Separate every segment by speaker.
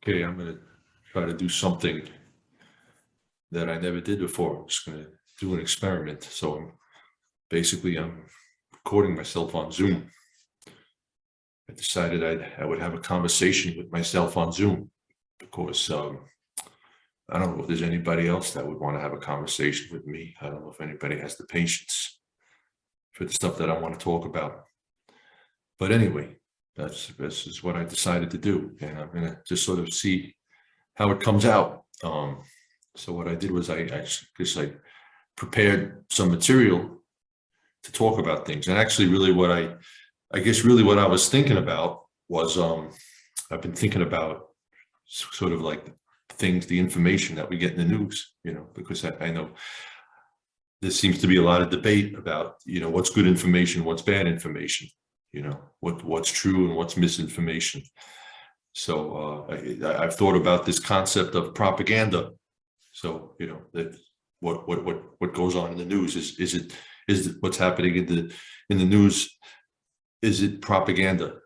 Speaker 1: Okay, I'm going to try to do something that I never did before. I'm just going to do an experiment. So I'm recording myself on Zoom. I decided I would have a conversation with myself on Zoom because I don't know if there's anybody else that would want to have a conversation with me. I don't know if anybody has the patience for the stuff that I want to talk about. But anyway, this is what I decided to do, and I'm going to just sort of see how it comes out. So what I did was I prepared some material to talk about things, and actually, really, what I was thinking about was I've been thinking about sort of like the information that we get in the news, because I know there seems to be a lot of debate about what's good information, what's bad information, what's true and what's misinformation. So I've thought about this concept of propaganda. So that what goes on in the news is what's happening in the news, is it propaganda?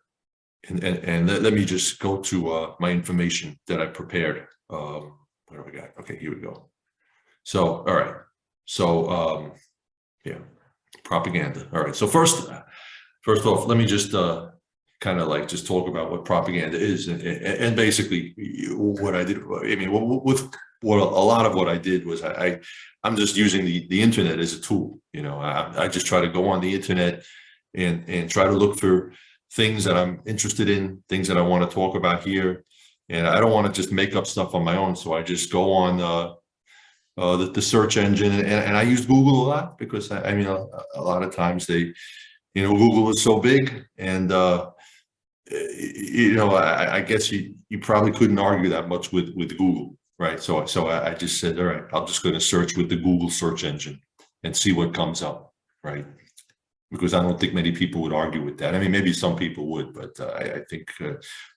Speaker 1: And let me just go to my information that I prepared. What do we got? Okay, here we go. So all right. So propaganda. All right. So first off, let me just kind of just talk about what propaganda is, and basically what I did. I mean, with what a lot of what I did was I'm just using the internet as a tool. I just try to go on the internet and try to look for things that I'm interested in, things that I want to talk about here, and I don't want to just make up stuff on my own. So I just go on the search engine, and I use Google a lot because I mean a lot of times Google is so big, and I guess you probably couldn't argue that much with Google, right? So I just said, all right, I'm just going to search with the Google search engine and see what comes up, right? Because I don't think many people would argue with that. I mean, maybe some people would, but I think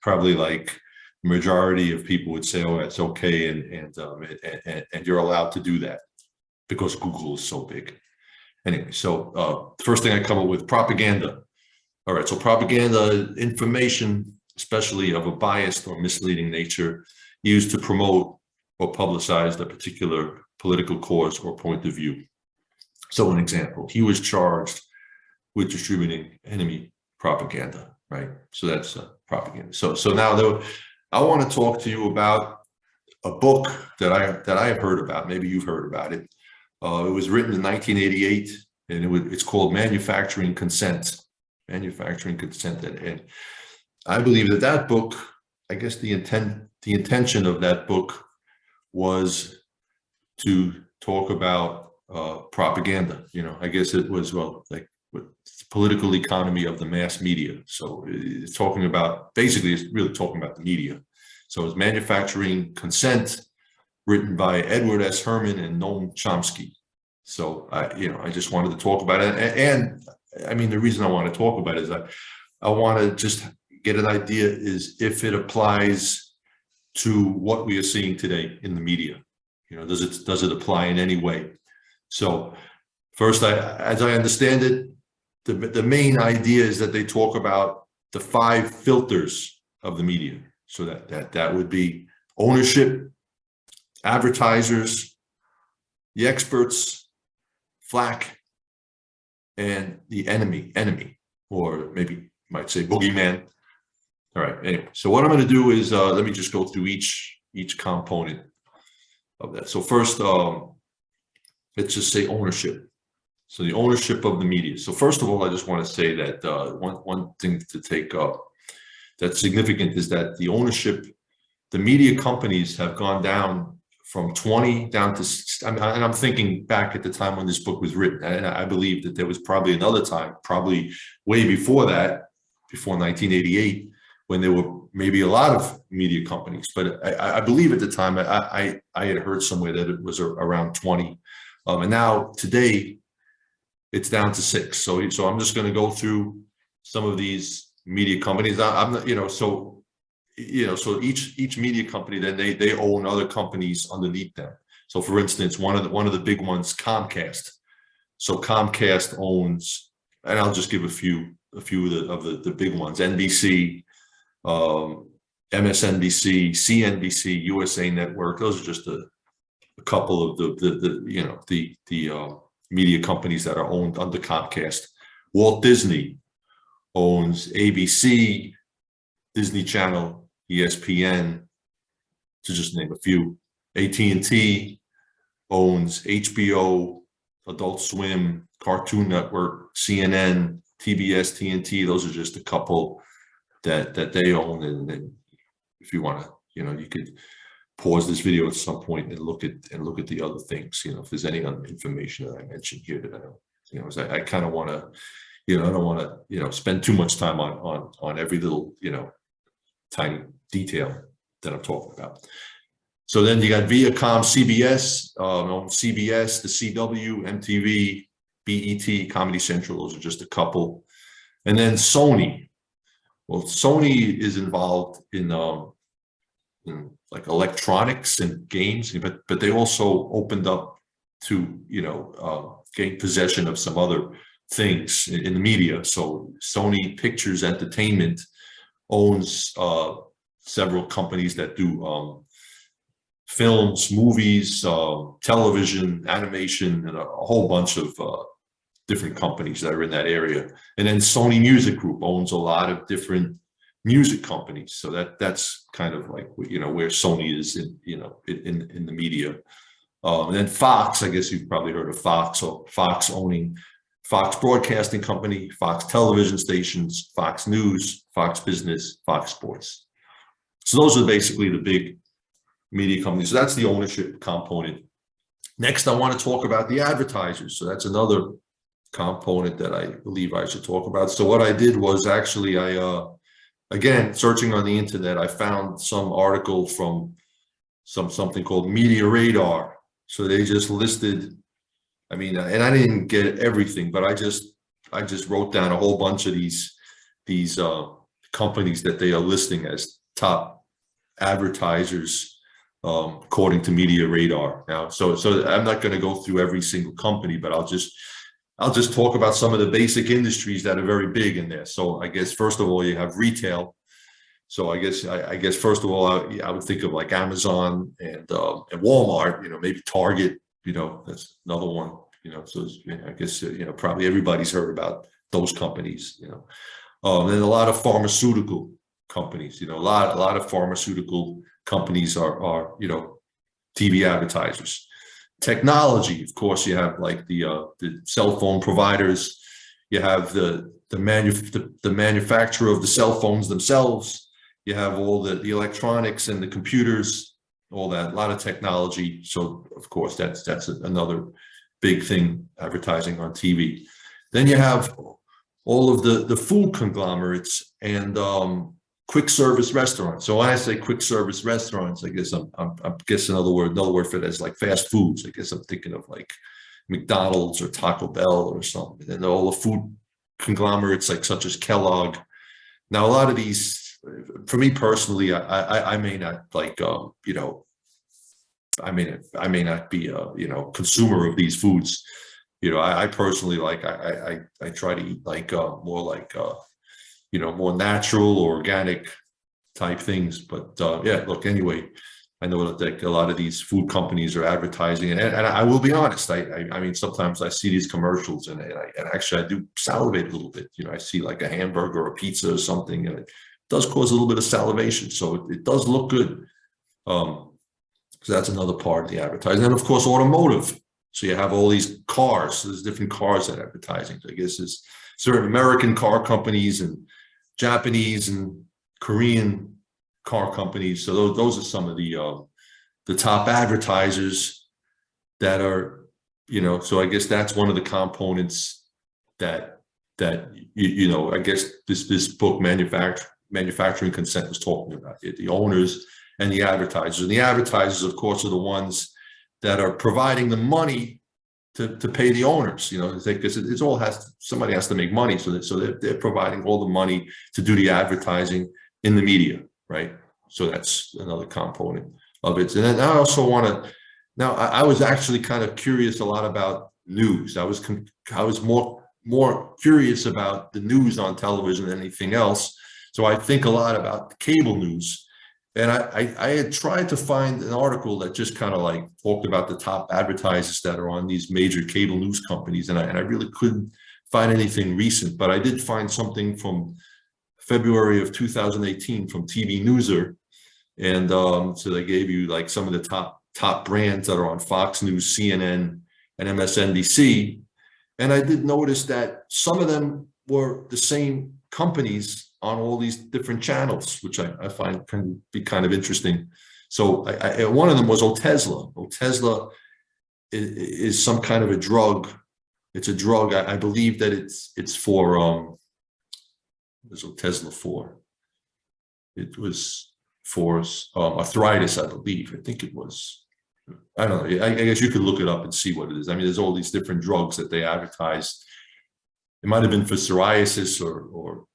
Speaker 1: probably like majority of people would say, oh, that's okay, and you're allowed to do that because Google is so big. Anyway, so first thing I come up with, propaganda. All right, so propaganda, information, especially of a biased or misleading nature, used to promote or publicize a particular political cause or point of view. So an example, he was charged with distributing enemy propaganda, right? So that's propaganda. So now though, I want to talk to you about a book that I have heard about. Maybe you've heard about it. It was written in 1988, and it's called Manufacturing Consent. Manufacturing Consent, and I believe that book, I guess the intention of that book was to talk about propaganda. I guess it was political economy of the mass media. So it's talking about, basically it's really talking about the media. So it's Manufacturing Consent, written by Edward S. Herman and Noam Chomsky. So I just wanted to talk about it, and I mean the reason I want to talk about it is I want to just get an idea is if it applies to what we are seeing today in the media. Does it apply in any way? So first, as I understand it, the main idea is that they talk about the 5 filters of the media. So that would be ownership, advertisers, the experts, flack, and the enemy, or maybe you might say boogeyman. All right. Anyway, so what I'm going to do is let me just go through each component of that. So first, let's just say ownership. So the ownership of the media. So first of all, I just want to say that one thing to take up that's significant is that the ownership, the media companies have gone down from 20 down to, and I'm thinking back at the time when this book was written, and I believe that there was probably another time, probably way before that, before 1988, when there were maybe a lot of media companies. But I believe at the time, I had heard somewhere that it was around 20. And now today, it's down to 6. So I'm just going to go through some of these media companies. I'm not, so each media company, then they own other companies underneath them. So for instance, one of the big ones, Comcast. So Comcast owns, and I'll just give a few of the big ones: NBC, MSNBC, CNBC, USA Network. Those are just a couple of the media companies that are owned under Comcast. Walt Disney owns ABC, Disney Channel, ESPN, to just name a few. AT&T owns HBO, Adult Swim, Cartoon Network, CNN, TBS, TNT. Those are just a couple that they own. And if you want to, you could pause this video at some point and look at the other things. If there's any other information that I mentioned here that I kind of want to, I don't want to, spend too much time on every little, tiny detail that I'm talking about. So then you got Viacom, CBS, CBS, the CW, MTV, BET, Comedy Central. Those are just a couple. And then Sony. Well, Sony is involved in like electronics and games, but they also opened up to, gain possession of some other things in the media. So Sony Pictures Entertainment owns several companies that do films, movies, television, animation, and a whole bunch of different companies that are in that area. And then Sony Music Group owns a lot of different music companies. So that's kind of like, where Sony is in the media. And then Fox, I guess you've probably heard of Fox. So Fox owning Fox Broadcasting Company, Fox Television Stations, Fox News, Fox Business, Fox Sports. So those are basically the big media companies. So that's the ownership component. Next, I want to talk about the advertisers. So that's another component that I believe I should talk about. So what I did was actually again, searching on the internet, I found some article from something called Media Radar. So they just listed, and I didn't get everything, but I just wrote down a whole bunch of these companies that they are listing as top advertisers according to Media Radar. Now, so I'm not going to go through every single company, but I'll just talk about some of the basic industries that are very big in there. So I guess first of all, you have retail. So I guess first of all, I would think of like Amazon and Walmart. Maybe Target. That's another one. So I guess probably everybody's heard about those companies. And a lot of pharmaceutical companies. A lot of pharmaceutical companies are TV advertisers. Technology, of course, you have like the cell phone providers. You have the manufacturer of the cell phones themselves. You have all the electronics and the computers, all that, a lot of technology. So of course, that's another big thing, advertising on TV. Then you have all of the food conglomerates and quick service restaurants. So when I say quick service restaurants, I guess I'm guessing another word for it is like fast foods. I guess I'm thinking of like McDonald's or Taco Bell or something. And all the food conglomerates like such as Kellogg. Now, a lot of these, for me personally, I may not like I may not be a consumer of these foods. I personally like I try to eat like more like more natural or organic type things. But yeah, look, anyway, I know that a lot of these food companies are advertising, and I will be honest, I mean, sometimes I see these commercials and actually I do salivate a little bit. I see like a hamburger or a pizza or something, and it does cause a little bit of salivation. So it does look good. So that's another part of the advertising. And of course, automotive. So you have all these cars. So there's different cars that advertising. So I guess there's certain American car companies and Japanese and Korean car companies. So those are some of the top advertisers that are, so I guess that's one of the components that I guess this book manufacturing consent was talking about it, the owners and the advertisers. And the advertisers, of course, are the ones that are providing the money to pay the owners, because somebody has to make money. So they're providing all the money to do the advertising in the media, right? So that's another component of it. And then I also I was actually kind of curious a lot about news. I was more curious about the news on television than anything else. So I think a lot about cable news. And I had tried to find an article that just kind of like talked about the top advertisers that are on these major cable news companies, and I really couldn't find anything recent, but I did find something from February of 2018 from TV Newser, and so they gave you like some of the top brands that are on Fox News, CNN, and MSNBC, and I did notice that some of them were the same companies on all these different channels, which I find can be kind of interesting. So one of them was Otezla. Otezla is some kind of a drug. It's a drug. I believe that it's for what was Otezla for? It was for arthritis, I believe. I think it was. I don't know. I guess you could look it up and see what it is. I mean, there's all these different drugs that they advertise. It might have been for psoriasis or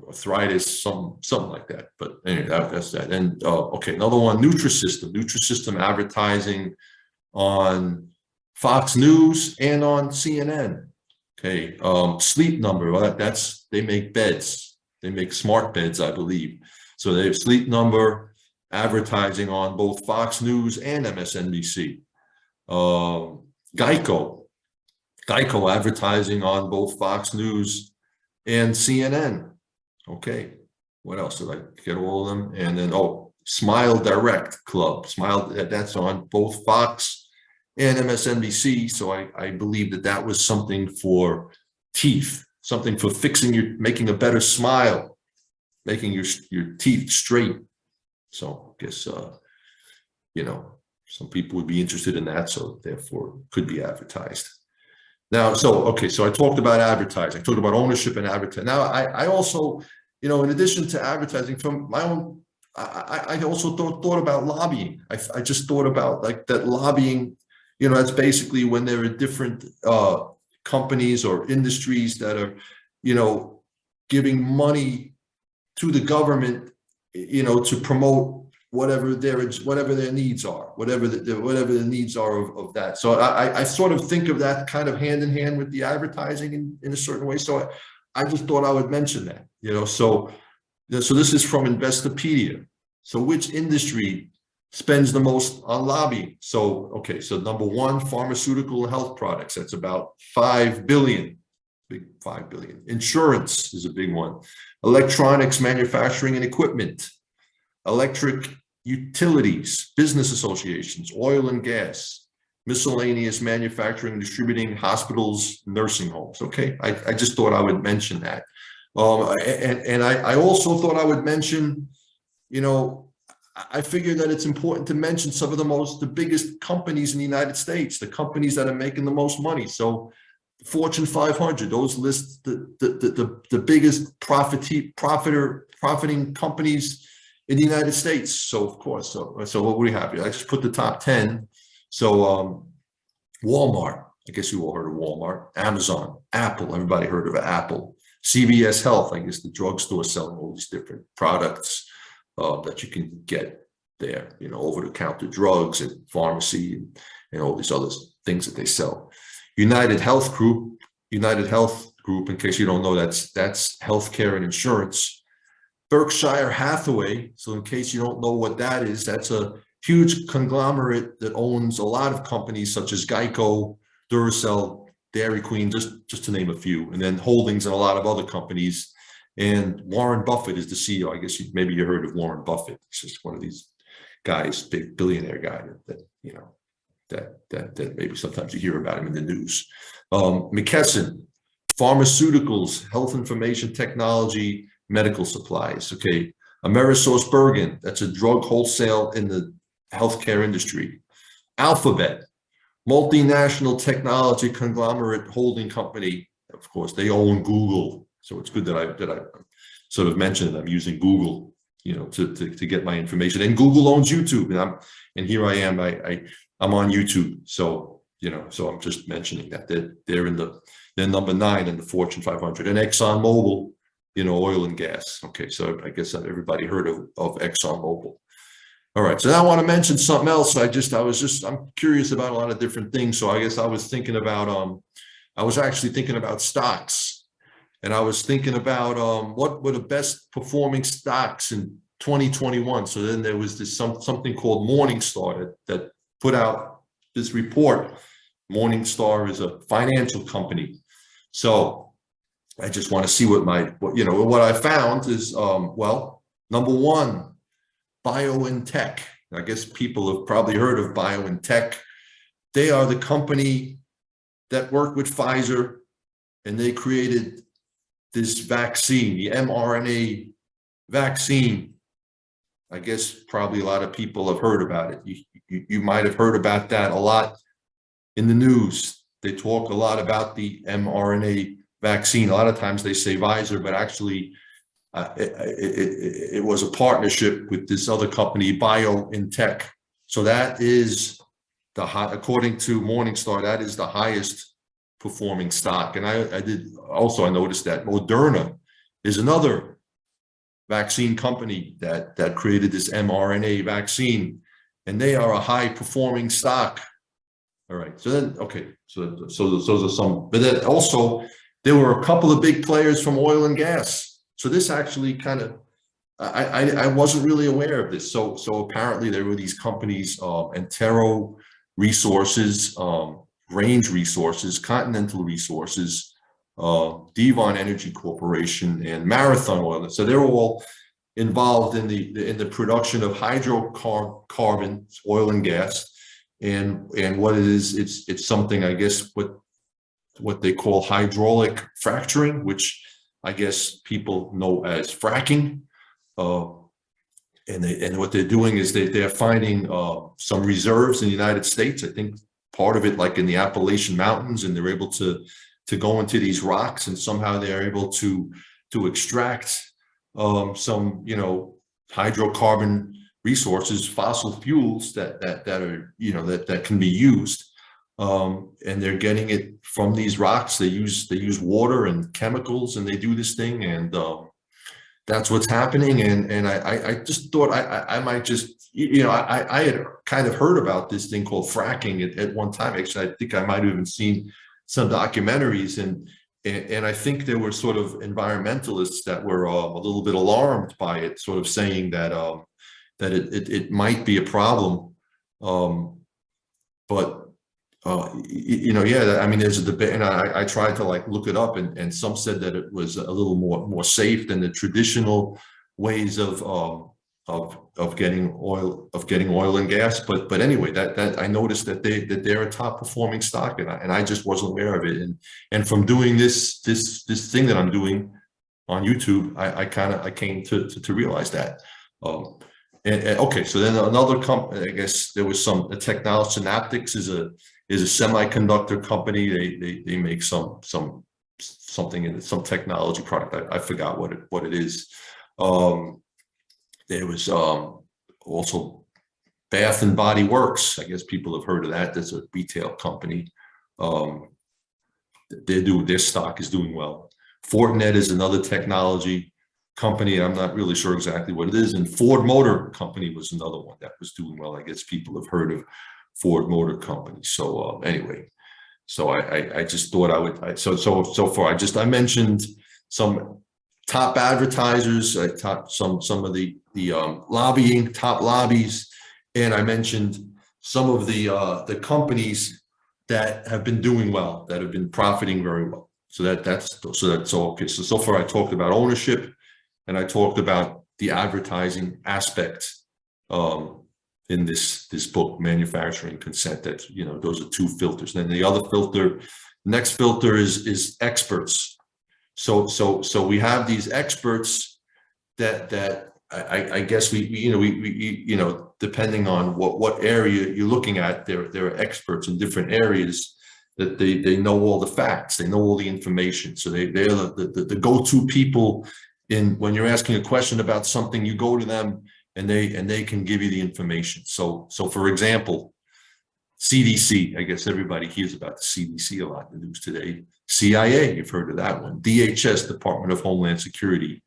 Speaker 1: arthritis, something like that. But anyway, that's that. And okay, another one, Nutrisystem advertising on Fox News and on CNN. Okay, Sleep Number. Well, they make beds. They make smart beds, I believe. So they have Sleep Number advertising on both Fox News and MSNBC. Geico advertising on both Fox News and CNN. Okay, what else did I get? All of them? And then Smile Direct Club, that's on both Fox and MSNBC. So I believe that was something for teeth, something for making a better smile, making your teeth straight. So I guess some people would be interested in that, so therefore could be advertised. Now, so I talked about advertising, I talked about ownership and advertising. Now, I also, in addition to advertising, from my own, I also thought about lobbying. I just thought about like that lobbying, that's basically when there are different companies or industries that are, giving money to the government, to promote whatever their needs are, whatever the needs are of that. So I sort of think of that kind of hand in hand with the advertising in a certain way. So I just thought I would mention that, so this is from Investopedia. So which industry spends the most on lobbying? So number one, pharmaceutical and health products. That's about 5 billion, big 5 billion. Insurance is a big one. Electronics, manufacturing and equipment. Electric utilities, business associations, oil and gas, miscellaneous manufacturing, distributing, hospitals, nursing homes. Okay, I just thought I would mention that. And I also thought I would mention, I figured that it's important to mention some of the biggest companies in the United States, the companies that are making the most money. So Fortune 500, those list the biggest profiting companies in the United States. So of course, so what do we have here? I just put the top 10. So Walmart, I guess you all heard of Walmart. Amazon, Apple, everybody heard of Apple. CVS Health, I guess the drugstore selling all these different products that you can get there, over-the-counter drugs and pharmacy and all these other things that they sell. United Health Group, in case you don't know, that's healthcare and insurance. Berkshire Hathaway, so in case you don't know what that is, that's a huge conglomerate that owns a lot of companies such as Geico, Duracell, Dairy Queen, just to name a few, and then holdings in a lot of other companies. And Warren Buffett is the CEO. I guess maybe you heard of Warren Buffett. It's just one of these guys, big billionaire guy that maybe sometimes you hear about him in the news. McKesson, pharmaceuticals, health information technology, medical supplies. Okay, AmerisourceBergen, that's a drug wholesale in the healthcare industry. Alphabet, multinational technology conglomerate holding company. Of course, they own Google, so it's good that I sort of mentioned I'm using Google, to get my information. And Google owns YouTube, and here I am. I'm on YouTube, so so I'm just mentioning that they're number 9 in the Fortune 500, and ExxonMobil. Oil and gas. Okay, so I guess everybody heard of ExxonMobil. All right, so now I want to mention something else. I'm curious about a lot of different things. So I guess I was thinking about, I was actually thinking about stocks, and I was thinking about what were the best performing stocks in 2021. So then there was this something called Morningstar that put out this report. Morningstar is a financial company. So I just want to see what I found is, well, number one, BioNTech. I guess people have probably heard of BioNTech. They are the company that worked with Pfizer, and they created this vaccine, the mRNA vaccine. I guess probably a lot of people have heard about it. You might have heard about that a lot in the news. They talk a lot about the mRNA vaccine. A lot of times they say Pfizer, but actually it was a partnership with this other company, BioNTech. So that is according to Morningstar, that is the highest performing stock. And I noticed that Moderna is another vaccine company that created this mRNA vaccine, and they are a high performing stock. All right. So then, okay. So those are some, but then also there were a couple of big players from oil and gas. So this actually kind of, I wasn't really aware of this. So apparently there were these companies, Antero Resources, Range Resources, Continental Resources, Devon Energy Corporation, and Marathon Oil. So they're all involved in the production of hydrocarbons, oil and gas. And what it is, it's something, I guess, what they call hydraulic fracturing, which I guess people know as fracking. And what they're doing is they're finding some reserves in the United States. I think part of it, like in the Appalachian Mountains, and they're able to go into these rocks, and somehow they're able to extract some hydrocarbon resources, fossil fuels that are that can be used. And they're getting it from these rocks. They use water and chemicals, and they do this thing, and that's what's happening. And I just thought I might just, I had kind of heard about this thing called fracking at one time. Actually, I think I might have even seen some documentaries, and I think there were sort of environmentalists that were a little bit alarmed by it, sort of saying that it might be a problem, but I mean, there's a debate, and I tried to look it up, and some said that it was a little more safe than the traditional ways of getting oil and gas. But anyway, that I noticed that they're a top performing stock, and I just wasn't aware of it. And from doing this thing that I'm doing on YouTube, I came to realize that. Okay, so then another company, I guess there was some technology. Synaptics is a semiconductor company. They make something in some technology product. I forgot what it is. There was also Bath and Body Works. I guess people have heard of that. That's a retail company. Their stock is doing well. Fortinet is another technology company. I'm not really sure exactly what it is. And Ford Motor Company was another one that was doing well. I guess people have heard of Ford Motor Company. So anyway, so I just thought I would. So far I mentioned some top advertisers, some of the lobbying, top lobbies, and I mentioned some of the companies that have been doing well, that have been profiting very well. So that's all okay. So far I talked about ownership, and I talked about the advertising aspect in this book, Manufacturing Consent. That, those are two filters. And then the other filter, next filter is experts. So we have these experts that I guess we depending on what area you're looking at, there are experts in different areas that they know all the facts, they know all the information. So they're the go-to people when you're asking a question about something, you go to them and they can give you the information. So for example, CDC, I guess everybody hears about the CDC a lot in the news today. CIA, you've heard of that one. DHS, Department of Homeland Security.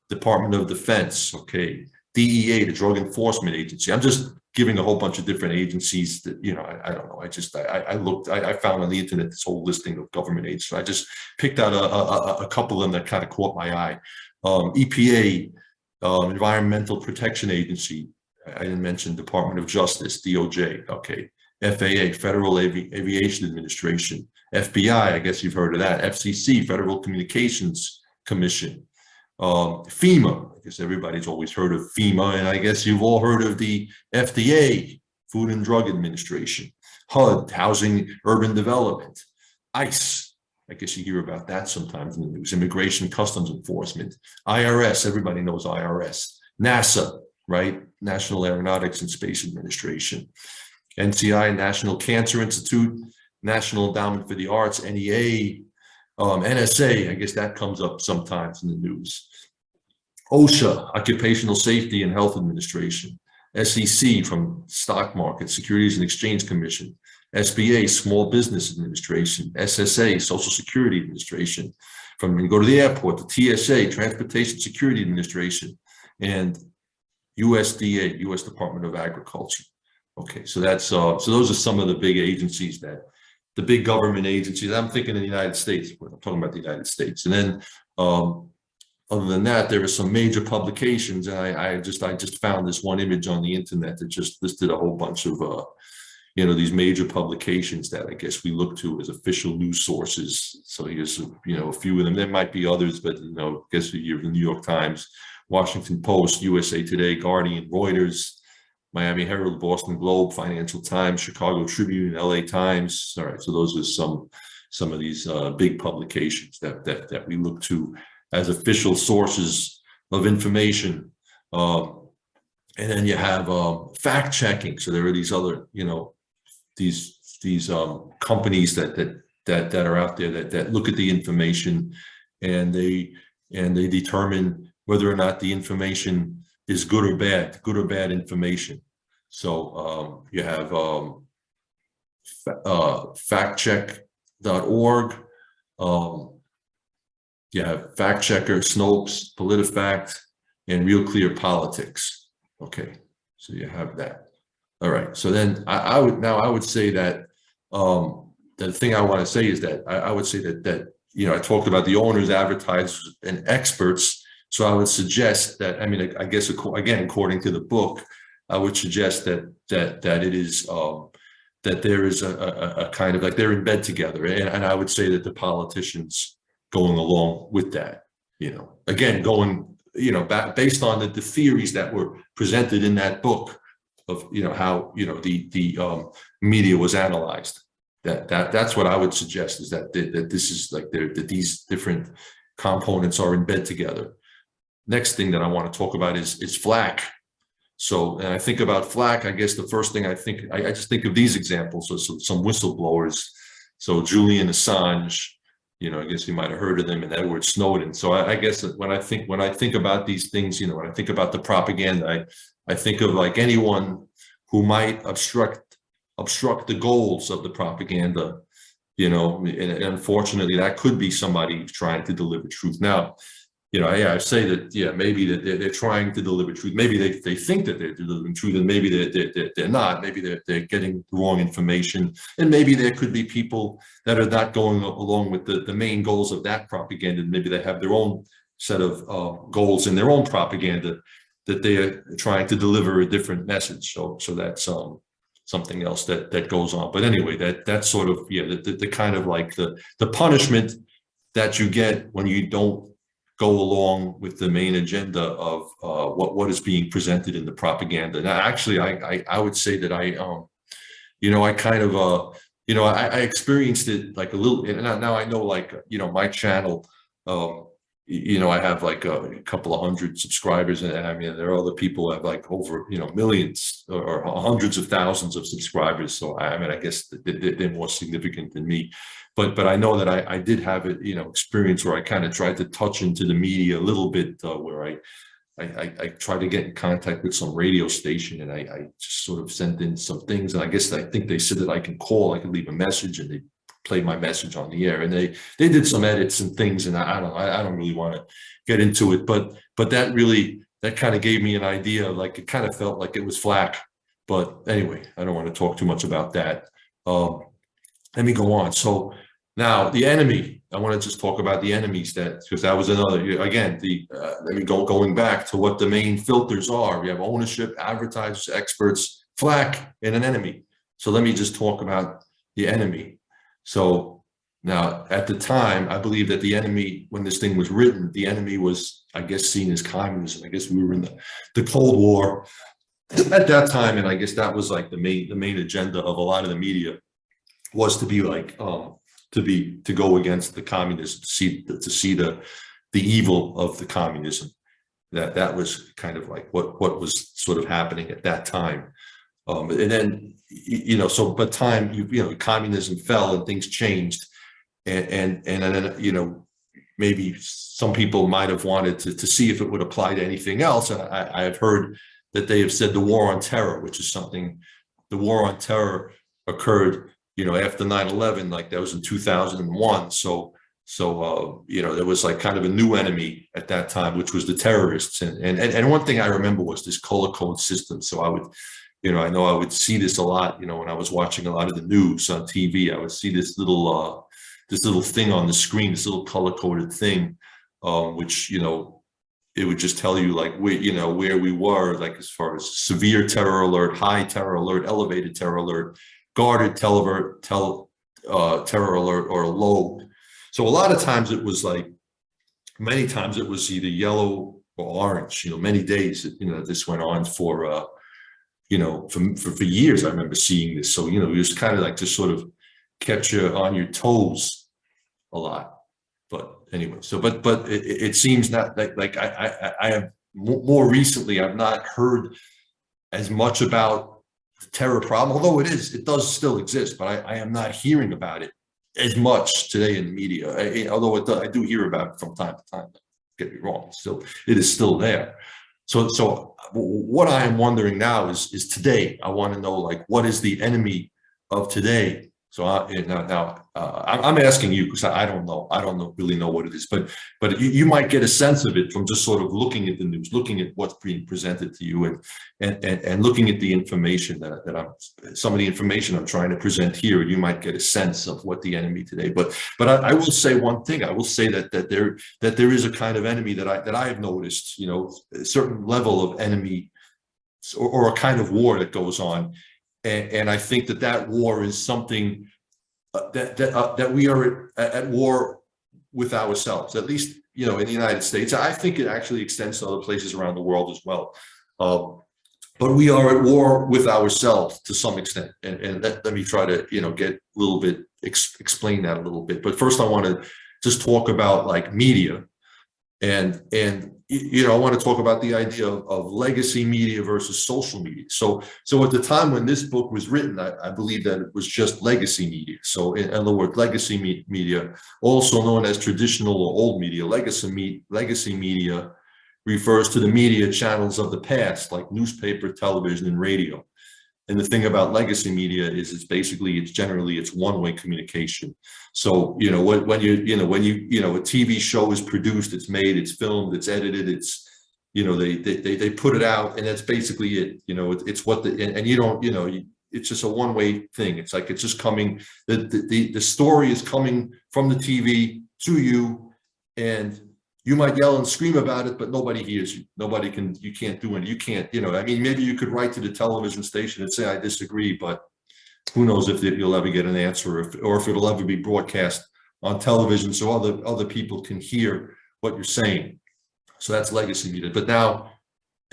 Speaker 1: Department of Defense, okay. DEA, the Drug Enforcement Agency. I'm just giving a whole bunch of different agencies that, I don't know. I found on the internet this whole listing of government agencies. I just picked out a couple of them that kind of caught my eye. EPA, Environmental Protection Agency. I didn't mention Department of Justice, DOJ. Okay. FAA, Federal Aviation Administration. FBI, I guess you've heard of that. FCC, Federal Communications Commission. FEMA, I guess everybody's always heard of FEMA, and I guess you've all heard of the FDA, Food and Drug Administration. HUD, Housing Urban Development. ICE, I guess you hear about that sometimes in the news. Immigration Customs Enforcement. IRS, everybody knows IRS. NASA, right? National Aeronautics and Space Administration. NCI, National Cancer Institute. National Endowment for the Arts, NEA. NSA, I guess that comes up sometimes in the news. OSHA, Occupational Safety and Health Administration. SEC from Stock Market, Securities and Exchange Commission. SBA, Small Business Administration. SSA, Social Security Administration. From you go to the airport, the TSA, Transportation Security Administration, and USDA, U.S. Department of Agriculture. Okay, so that's so those are some of the big agencies that the big government agencies. I'm thinking in the United States. I'm talking about the United States, and then other than that, there are some major publications, and I just found this one image on the internet that just listed a whole bunch of these major publications that I guess we look to as official news sources. So here's a few of them. There might be others, but I guess you have the New York Times, Washington Post, USA Today, Guardian, Reuters, Miami Herald, Boston Globe, Financial Times, Chicago Tribune, LA Times. All right, so those are some of these big publications that we look to as official sources of information. And then you have fact checking. So there are these other, these companies that are out there that look at the information and they determine whether or not the information is good or bad information. So you have factcheck.org. You have Fact Checker, Snopes, PolitiFact, and Real Clear Politics. Okay, so you have that. All right. So then I would say that the thing I want to say is that I would say that I talked about the owners, advertisers, and experts. So I would suggest that I guess again according to the book, I would suggest that it is that there is a kind of like they're in bed together, and I would say that the politicians going along with that, again, going, based on the theories that were presented in that book of, how, the media was analyzed. That's what I would suggest is that this is like that these different components are in bed together. Next thing that I want to talk about is flack. So, and I think about flack, I guess the first thing I just think of these examples. So some whistleblowers. So Julian Assange, I guess you might have heard of them, and Edward Snowden. So I guess that when I think about these things, when I think about the propaganda, I think of like anyone who might obstruct the goals of the propaganda, and unfortunately that could be somebody who's trying to deliver truth. Now, I say that, maybe that they're trying to deliver truth. Maybe they think that they're delivering truth, and maybe they're not. Maybe they're getting the wrong information, and maybe there could be people that are not going along with the main goals of that propaganda. Maybe they have their own set of goals in their own propaganda that they are trying to deliver a different message. So that's something else that goes on. But anyway, that's sort of the kind of like the punishment that you get when you don't go along with the main agenda of what is being presented in the propaganda. Now, actually, I would say that I kind of I experienced it like a little. And now I know, like, my channel. I have like a couple of hundred subscribers, and there are other people who have like over millions or hundreds of thousands of subscribers. So I guess they're more significant than me. But I know that I did have it, experience where I kind of tried to touch into the media a little bit, where I tried to get in contact with some radio station, and I just sort of sent in some things, and I think they said that I can leave a message, and they played my message on the air, and they did some edits and things, and I don't really want to get into it, but that kind of gave me an idea, like it kind of felt like it was flack. But anyway, I don't want to talk too much about that. Let me go on. So now the enemy, I want to just talk about the enemies, that because that was another, again, let me going back to what the main filters are. We have ownership, advertisers, experts, flack, and an enemy. So let me just talk about the enemy. So now, at the time, I believe that the enemy, when this thing was written, the enemy was, I guess, seen as communism. I guess we were in the Cold War at that time, and I guess that was like the main agenda of a lot of the media, was to be like to go against the communism, to see the evil of the communism. That was kind of like what was sort of happening at that time. And then, so but time, communism fell and things changed, and then, maybe some people might have wanted to see if it would apply to anything else. And I have heard that they have said the war on terror, which is something, the war on terror occurred, after 9/11, like that was in 2001. So there was like kind of a new enemy at that time, which was the terrorists. And one thing I remember was this color code system. So I would, I know I would see this a lot, when I was watching a lot of the news on TV. I would see this little thing on the screen, this little color coded thing, which, it would just tell you like where we were, like as far as severe terror alert, high terror alert, elevated terror alert, guarded terror alert, or low. So a lot of times it was like, many times it was either yellow or orange. Many days, this went on for for years. I remember seeing this. So it was kind of like just sort of kept you on your toes a lot. But anyway, so but it seems not like I have more recently, I've not heard as much about the terror problem, although it does still exist, but I am not hearing about it as much today in the media. Although I do hear about it from time to time. Don't get me wrong, it is still there. So what I am wondering now is today. I want to know, like, what is the enemy of today? So I'm asking you because I don't know. I don't really know what it is, but you might get a sense of it from just sort of looking at the news, looking at what's being presented to you, and looking at the information some of the information I'm trying to present here. You might get a sense of what the enemy today. But I will say one thing. I will say that there is a kind of enemy that I have noticed. A certain level of enemy, or a kind of war that goes on. And I think that war is something that we are at war with ourselves, at least, in the United States. I think it actually extends to other places around the world as well. But we are at war with ourselves to some extent. And let me try to, get a little bit, explain that a little bit. But first I want to just talk about like media. And I want to talk about the idea of legacy media versus social media. So at the time when this book was written, I believe that it was just legacy media. So in other words, legacy media, also known as traditional or old media, legacy media refers to the media channels of the past, like newspaper, television, and radio. And the thing about legacy media is it's generally one-way communication. So, when a TV show is produced, it's made, it's filmed, it's edited, it's, they put it out, and that's basically it. It's what it's just a one-way thing. It's like, it's just coming, the story is coming from the TV to you, and you might yell and scream about it, but nobody hears you. You can't do it. You can't, maybe you could write to the television station and say, I disagree, but who knows if you'll ever get an answer, or if it'll ever be broadcast on television so other people can hear what you're saying. So that's legacy media. But now,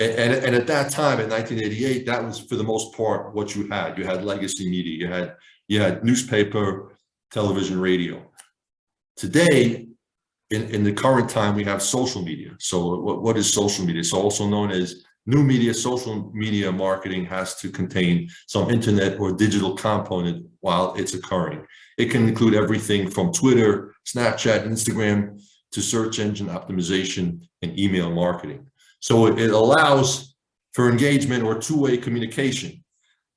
Speaker 1: and at that time in 1988, that was for the most part what you had. You had legacy media. You had newspaper, television, radio. Today, in the current time, we have social media. So what is social media? It's also known as new media. Social media marketing has to contain some internet or digital component while it's occurring. It can include everything from Twitter, Snapchat, Instagram, to search engine optimization and email marketing. So it allows for engagement or two-way communication.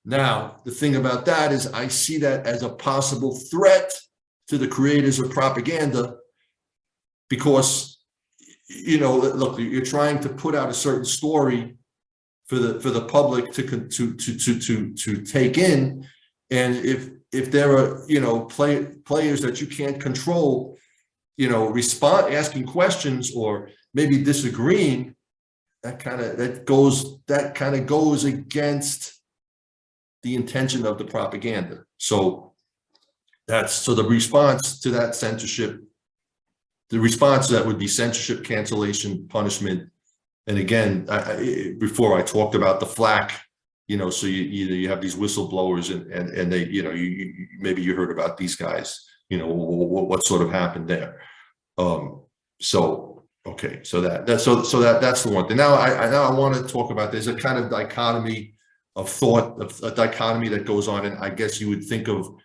Speaker 1: Now, the thing about that is I see that as a possible threat to the creators of propaganda, because, look, you're trying to put out a certain story for the public to take in, and if there are players that you can't control, asking questions or maybe disagreeing, that kind of goes against the intention of the propaganda. So the response to that censorship, the response to that would be censorship, cancellation, punishment. And again, before I talked about the flack, so you have these whistleblowers and they, maybe you heard about these guys, what sort of happened there. Okay, so that's the one thing. Now I want to talk about, there's a kind of dichotomy of thought, a dichotomy that goes on, and I guess you would think of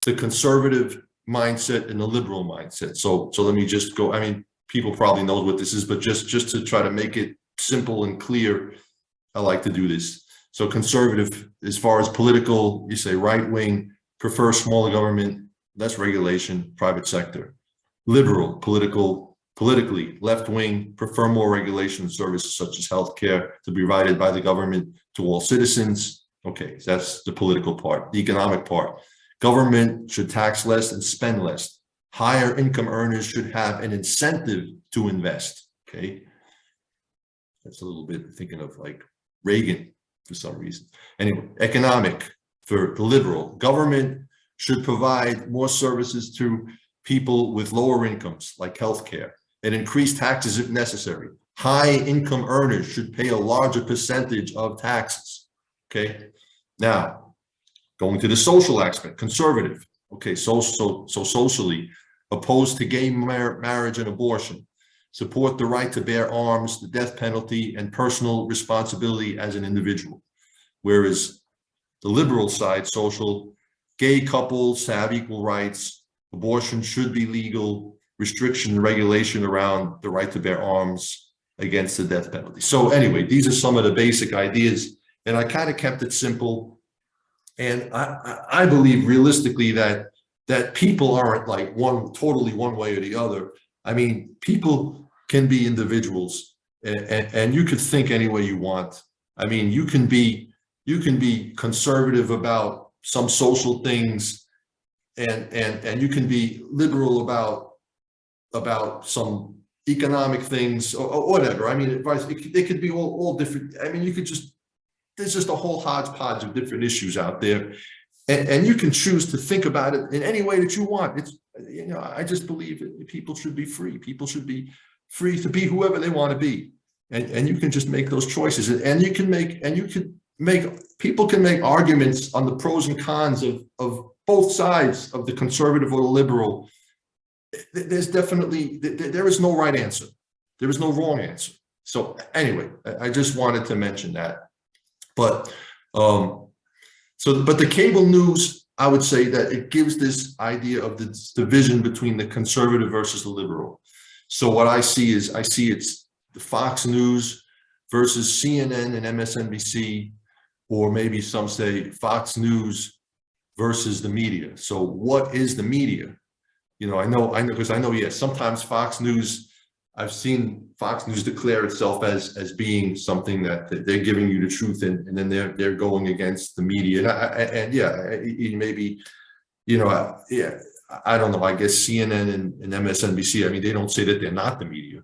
Speaker 1: the conservative mindset and the liberal mindset. So let me just go. I mean, people probably know what this is, but just to try to make it simple and clear, I like to do this. So conservative, as far as political, you say right wing, prefer smaller government, less regulation, private sector. Liberal, politically, left wing, prefer more regulation and services such as healthcare to be provided by the government to all citizens. Okay, so that's the political part. The economic part. Government should tax less and spend less. Higher income earners should have an incentive to invest. Okay, that's a little bit thinking of like Reagan for some reason. Anyway, economic for the liberal. Government should provide more services to people with lower incomes like healthcare and increase taxes if necessary. High income earners should pay a larger percentage of taxes. Okay, now going to the social aspect, conservative. Okay, so socially opposed to gay marriage and abortion, support the right to bear arms, the death penalty, and personal responsibility as an individual. Whereas the liberal side, social, gay couples have equal rights, abortion should be legal, restriction and regulation around the right to bear arms against the death penalty. So anyway, these are some of the basic ideas, and I kind of kept it simple. And I believe realistically that people aren't like totally one way or the other. I mean, people can be individuals, and you could think any way you want. I mean, you can be conservative about some social things, and you can be liberal about some economic things or whatever. I mean, it could be all different. I mean, there's just a whole hodgepodge of different issues out there, and you can choose to think about it in any way that you want. It's, I just believe that people should be free. People should be free to be whoever they want to be, and you can just make those choices. And people can make arguments on the pros and cons of both sides of the conservative or the liberal. There's definitely, there is no right answer. There is no wrong answer. So anyway, I just wanted to mention that. But but the cable news, I would say that it gives this idea of this division between the conservative versus the liberal. So what I see it's the Fox News versus CNN and MSNBC, or maybe some say Fox News versus the media. So what is the media? I know, yes, sometimes Fox News, I've seen Fox News declare itself as being something that they're giving you the truth, and then they're going against the media. Maybe, I don't know. I guess CNN and MSNBC, I mean, they don't say that they're not the media.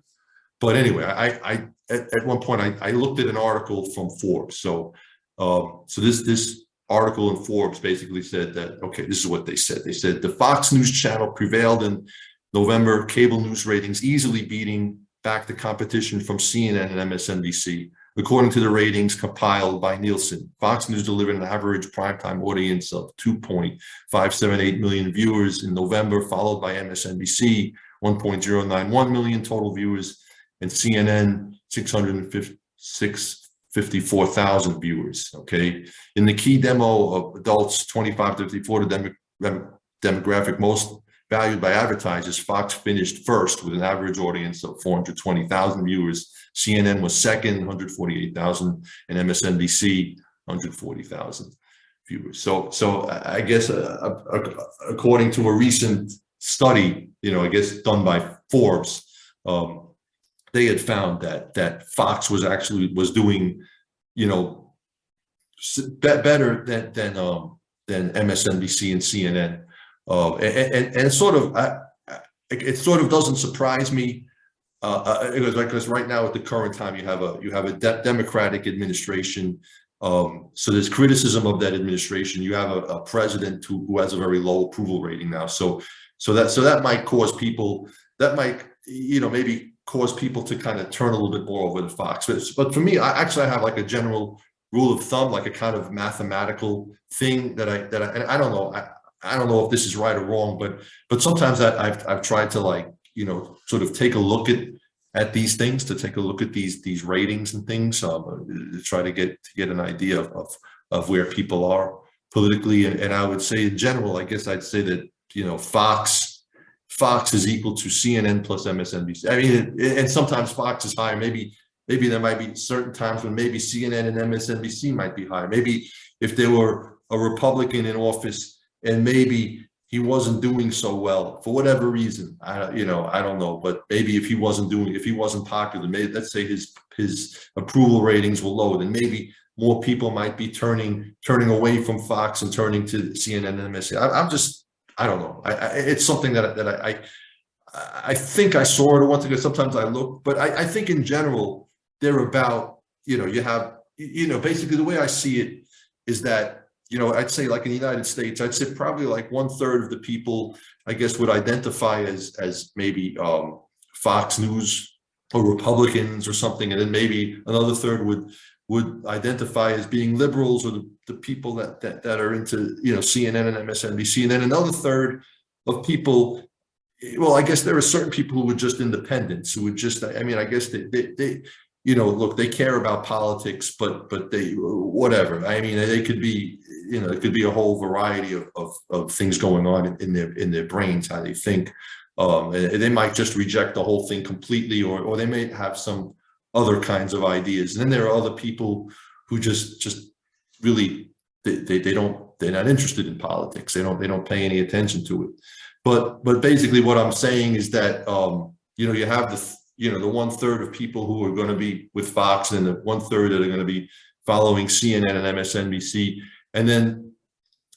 Speaker 1: But anyway, I at one point I looked at an article from Forbes. So this article in Forbes basically said that, okay, this is what they said. They said the Fox News channel prevailed in November cable news ratings, easily beating back the competition from CNN and MSNBC. According to the ratings compiled by Nielsen, Fox News delivered an average primetime audience of 2.578 million viewers in November, followed by MSNBC, 1.091 million total viewers, and CNN, 654,000 viewers. Okay. In the key demo of adults 25 to 54, the demographic most valued by advertisers, Fox finished first with an average audience of 420,000 viewers. CNN was second, 148,000, and MSNBC, 140,000 viewers. So I guess according to a recent study, I guess done by Forbes, they had found that Fox was doing, better than MSNBC and CNN. And sort of, it sort of doesn't surprise me. Because right now at the current time you have a Democratic administration, so there's criticism of that administration. You have a president who has a very low approval rating now, so that might cause people, that might, maybe cause people to kind of turn a little bit more over to Fox. But for me, I have like a general rule of thumb, like a kind of mathematical thing that and I don't know, I don't know if this is right or wrong, but sometimes I've tried to, like, sort of take a look at these things, to take a look at these ratings and things, to try to get an idea of where people are politically. And I would say in general, I guess I'd say that, Fox is equal to CNN plus MSNBC. I mean, and sometimes Fox is higher. Maybe there might be certain times when maybe CNN and MSNBC might be higher. Maybe if there were a Republican in office and maybe he wasn't doing so well for whatever reason, I don't know, but maybe if he wasn't popular, maybe let's say his approval ratings were low, then maybe more people might be turning away from Fox and turning to CNN and MSNBC. I don't know. It's something that I think I saw it once ago. Sometimes I look, but I think in general they're about, you have, basically the way I see it is that, I'd say, like in the United States, I'd say probably like 1/3 of the people, I guess, would identify as maybe Fox News or Republicans or something, and then maybe another third would identify as being liberals, or the people that are into, CNN and MSNBC, and then another third of people. Well, I guess there are certain people who were just independents, who would just, I mean, I guess they look, they care about politics, but they, whatever. I mean, they could be, it could be a whole variety of things going on in their brains, how they think. And they might just reject the whole thing completely, or they may have some other kinds of ideas. And then there are other people who just really, they're not interested in politics. They don't pay any attention to it. But basically what I'm saying is that, you have the 1/3 of people who are going to be with Fox, and the 1/3 that are going to be following CNN and MSNBC. And then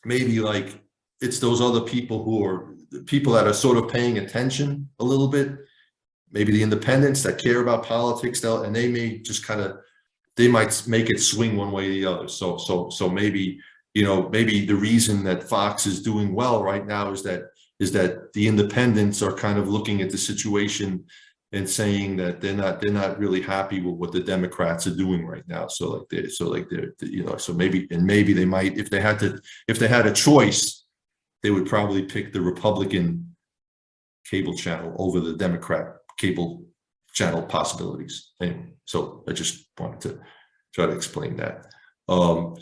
Speaker 1: maybe, like, it's those other people who are the people that are sort of paying attention a little bit, maybe the independents that care about politics, and they may just they might make it swing one way or the other. So maybe, maybe the reason that Fox is doing well right now is that the independents are kind of looking at the situation and saying that they're not really happy with what the Democrats are doing right now. So maybe they might, if they had a choice, they would probably pick the Republican cable channel over the Democrat cable channel possibilities. Anyway, so I just wanted to try to explain that.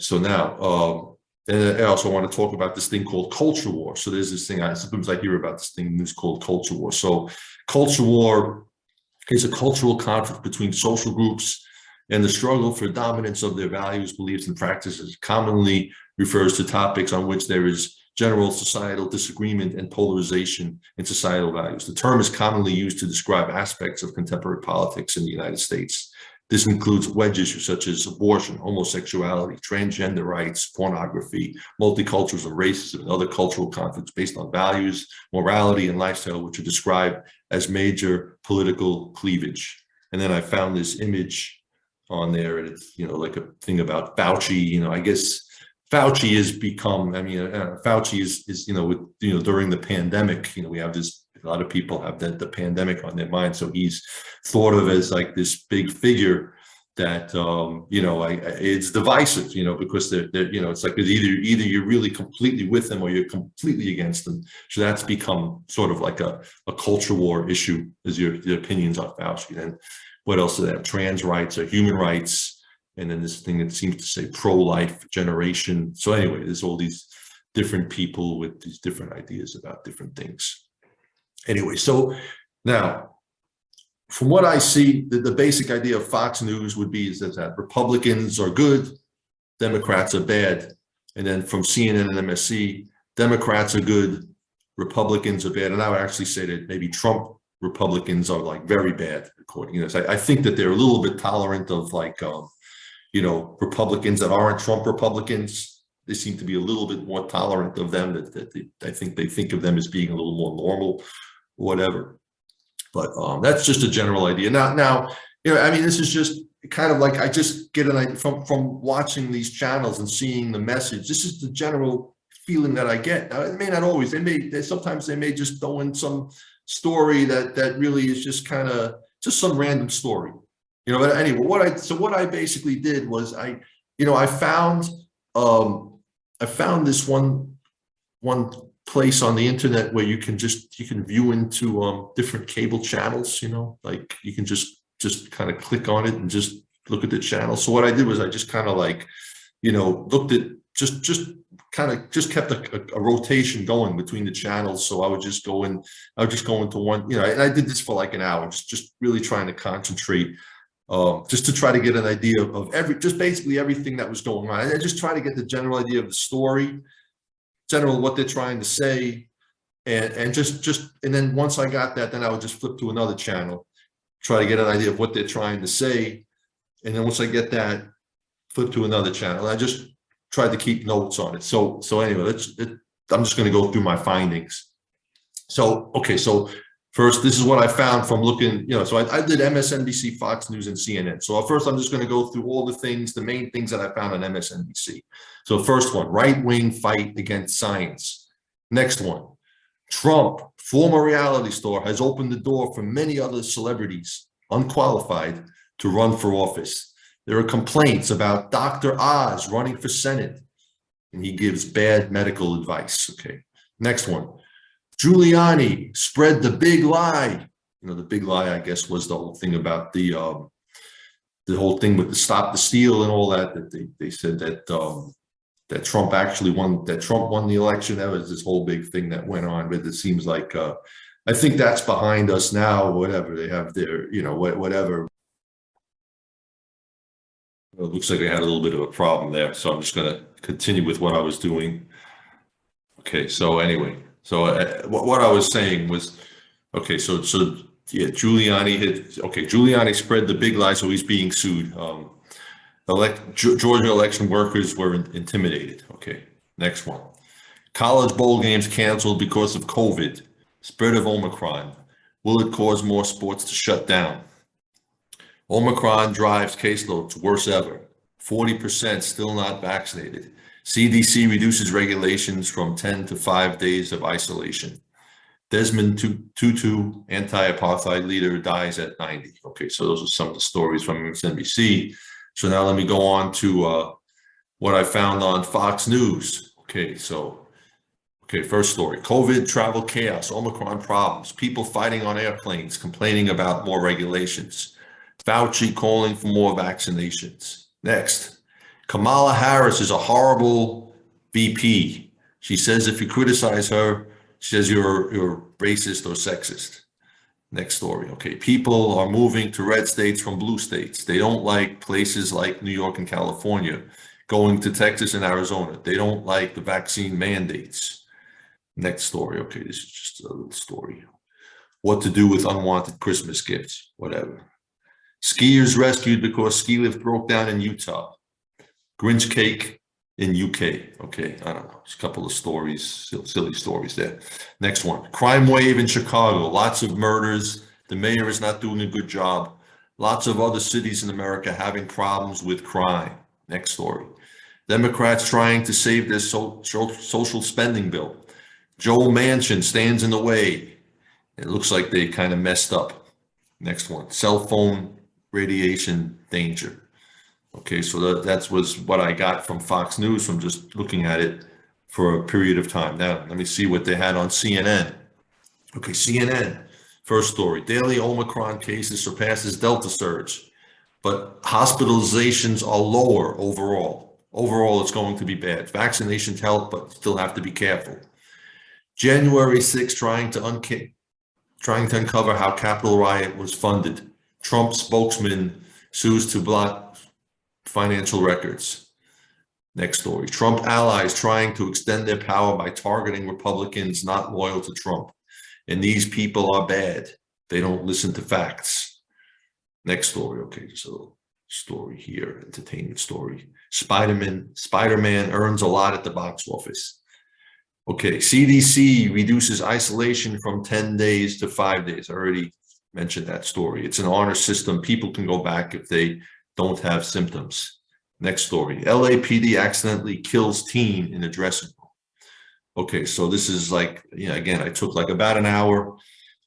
Speaker 1: So now, and I also want to talk about this thing called culture war. So there's this thing, sometimes I hear about this thing in news called culture war. So culture war is a cultural conflict between social groups, and the struggle for dominance of their values, beliefs, and practices commonly refers to topics on which there is general societal disagreement and polarization in societal values. The term is commonly used to describe aspects of contemporary politics in the United States. This includes wedge issues such as abortion, homosexuality, transgender rights, pornography, multiculturalism, racism, and other cultural conflicts based on values, morality, and lifestyle, which are described as major political cleavage. And then I found this image on there, and it's, like a thing about Fauci. I guess Fauci has become, Fauci is during the pandemic, we have this, a lot of people have the pandemic on their mind. So he's thought of as like this big figure that, it's divisive, because they're it's like either you're really completely with them or you're completely against them. So that's become sort of like a culture war issue, is your opinions on Fauci. Then what else is that? Trans rights or human rights. And then this thing that seems to say pro-life generation. So anyway, there's all these different people with these different ideas about different things. Anyway, so now, from what I see, the basic idea of Fox News would be is that Republicans are good, Democrats are bad. And then from CNN and MSC, Democrats are good, Republicans are bad. And I would actually say that maybe Trump Republicans are like very bad, according to this. I think that they're a little bit tolerant of like, Republicans that aren't Trump Republicans. They seem to be a little bit more tolerant of them. I think they think of them as being a little more normal. whatever. But that's just a general idea. Now, I mean, this is just kind of like I just get an idea from watching these channels and seeing the message. This is the general feeling that I get. Now, it may not always. Sometimes they may just throw in some story that really is just kind of just some random story. But anyway, what I basically did was I found this one place on the internet where you can view into different cable channels, like you can just kind of click on it and just look at the channel. So what I did was I just kind of like, looked at just kept a rotation going between the channels. So I would just go into one, and I did this for like an hour, just really trying to concentrate, just to try to get an idea of basically everything that was going on. I just try to get the general idea of the story, what they're trying to say, and then once I got that, then I would just flip to another channel, try to get an idea of what they're trying to say, and then once I get that, flip to another channel. And I just tried to keep notes on it. So anyway, I'm just going to go through my findings. So first, this is what I found from looking, so I did MSNBC, Fox News, and CNN. So first, I'm just going to go through all the main things that I found on MSNBC. So first one, right-wing fight against science. Next one, Trump, former reality star, has opened the door for many other celebrities, unqualified, to run for office. There are complaints about Dr. Oz running for Senate, and he gives bad medical advice. Okay, next one. Giuliani spread the big lie. The big lie, I guess, was the whole thing about the whole thing with the Stop the Steal and all that. That they said that Trump actually won. That Trump won the election. That was this whole big thing that went on. But it seems like I think that's behind us now. Whatever they have there, whatever. It looks like I had a little bit of a problem there, so I'm just going to continue with what I was doing. Okay, so anyway. So what I was saying was, okay, so yeah, Giuliani spread the big lie, so he's being sued. Georgia election workers were intimidated. Okay, next one. College bowl games canceled because of COVID. Spread of Omicron. Will it cause more sports to shut down? Omicron drives caseloads worse ever. 40% still not vaccinated. CDC reduces regulations from 10 to 5 days of isolation. Desmond Tutu, anti-apartheid leader, dies at 90. Okay, so those are some of the stories from MSNBC. So now let me go on to what I found on Fox News. Okay, first story. COVID travel chaos, Omicron problems, people fighting on airplanes, complaining about more regulations. Fauci calling for more vaccinations. Next. Kamala Harris is a horrible VP. She says if you criticize her, she says you're racist or sexist. Next story. Okay, people are moving to red states from blue states. They don't like places like New York and California, going to Texas and Arizona. They don't like the vaccine mandates. Next story. Okay, this is just a little story. What to do with unwanted Christmas gifts, whatever. Skiers rescued because ski lift broke down in Utah. Grinch cake in UK. Okay, I don't know. Just a couple of stories, silly stories there. Next one. Crime wave in Chicago. Lots of murders. The mayor is not doing a good job. Lots of other cities in America having problems with crime. Next story. Democrats trying to save their social spending bill. Joe Manchin stands in the way. It looks like they kind of messed up. Next one. Cell phone radiation danger. Okay, so that was what I got from Fox News from just looking at it for a period of time. Now, let me see what they had on CNN. Okay, CNN, first story. Daily Omicron cases surpasses Delta surge, but hospitalizations are lower overall. Overall, it's going to be bad. Vaccinations help, but still have to be careful. January 6th, trying to uncover how Capitol riot was funded. Trump spokesman sues to block financial records. Next story. Trump allies trying to extend their power by targeting Republicans not loyal to Trump. And these people are bad. They don't listen to facts. Next story. Okay, just a little story here, entertainment story. Spider-Man earns a lot at the box office. Okay, CDC reduces isolation from 10 days to 5 days. I already mentioned that story. It's an honor system. People can go back if they don't have symptoms. Next story. LAPD accidentally kills teen in a dressing room. Okay, so this is like, again, I took like about an hour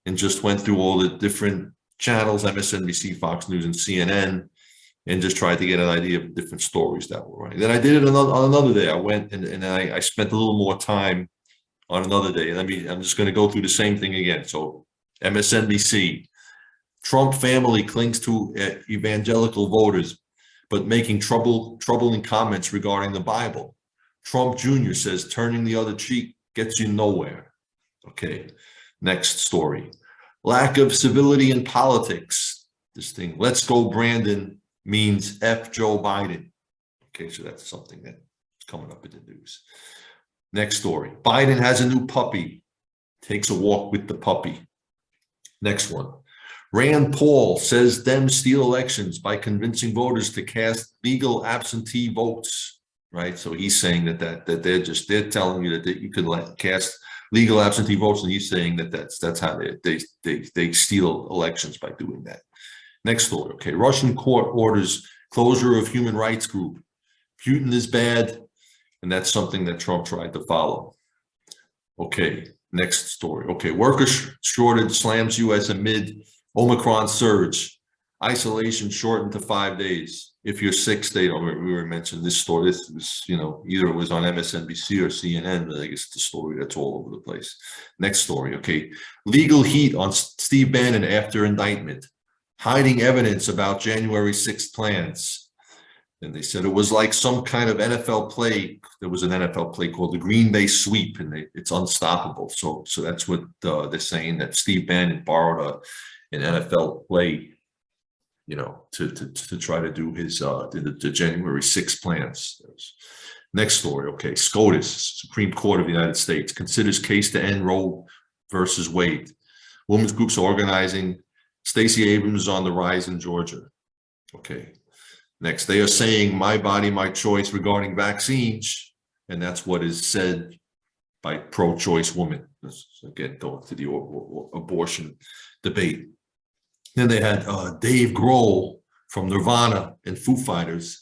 Speaker 1: and just went through all the different channels, MSNBC, Fox News, and CNN, and just tried to get an idea of different stories that were running. Then I did it on another day. I went and I spent a little more time on another day. I'm just going to go through the same thing again. So MSNBC, Trump family clings to evangelical voters, but making troubling comments regarding the Bible. Trump Jr. says turning the other cheek gets you nowhere. Okay, next story. Lack of civility in politics. This thing, let's go Brandon, means F Joe Biden. Okay, so that's something that's coming up in the news. Next story. Biden has a new puppy, takes a walk with the puppy. Next one. Rand Paul says Dems steal elections by convincing voters to cast legal absentee votes. Right, so he's saying that they're telling you that you can cast legal absentee votes, and he's saying that that's how they steal elections by doing that. Next story. Okay, Russian court orders closure of human rights group. Putin is bad, and that's something that Trump tried to follow. Okay, next story. Okay, worker shortage slams U.S. amid Omicron surge. Isolation shortened to 5 days. If you're sick, stay home. We were mentioning this story. This was, either it was on MSNBC or CNN, but I guess it's a story that's all over the place. Next story. Okay, legal heat on Steve Bannon after indictment, hiding evidence about January 6th plans. And they said it was like some kind of NFL play. There was an NFL play called the Green Bay Sweep, and it's unstoppable. So that's what they're saying, that Steve Bannon borrowed an NFL play, to try to do his the January 6th plans. Next story. Okay, SCOTUS, Supreme Court of the United States, considers case to end Roe versus Wade. Women's groups are organizing. Stacey Abrams is on the rise in Georgia. Okay. Next, they are saying my body, my choice regarding vaccines, and that's what is said by pro-choice women. Again, going to the abortion debate. Then they had Dave Grohl from Nirvana and Foo Fighters.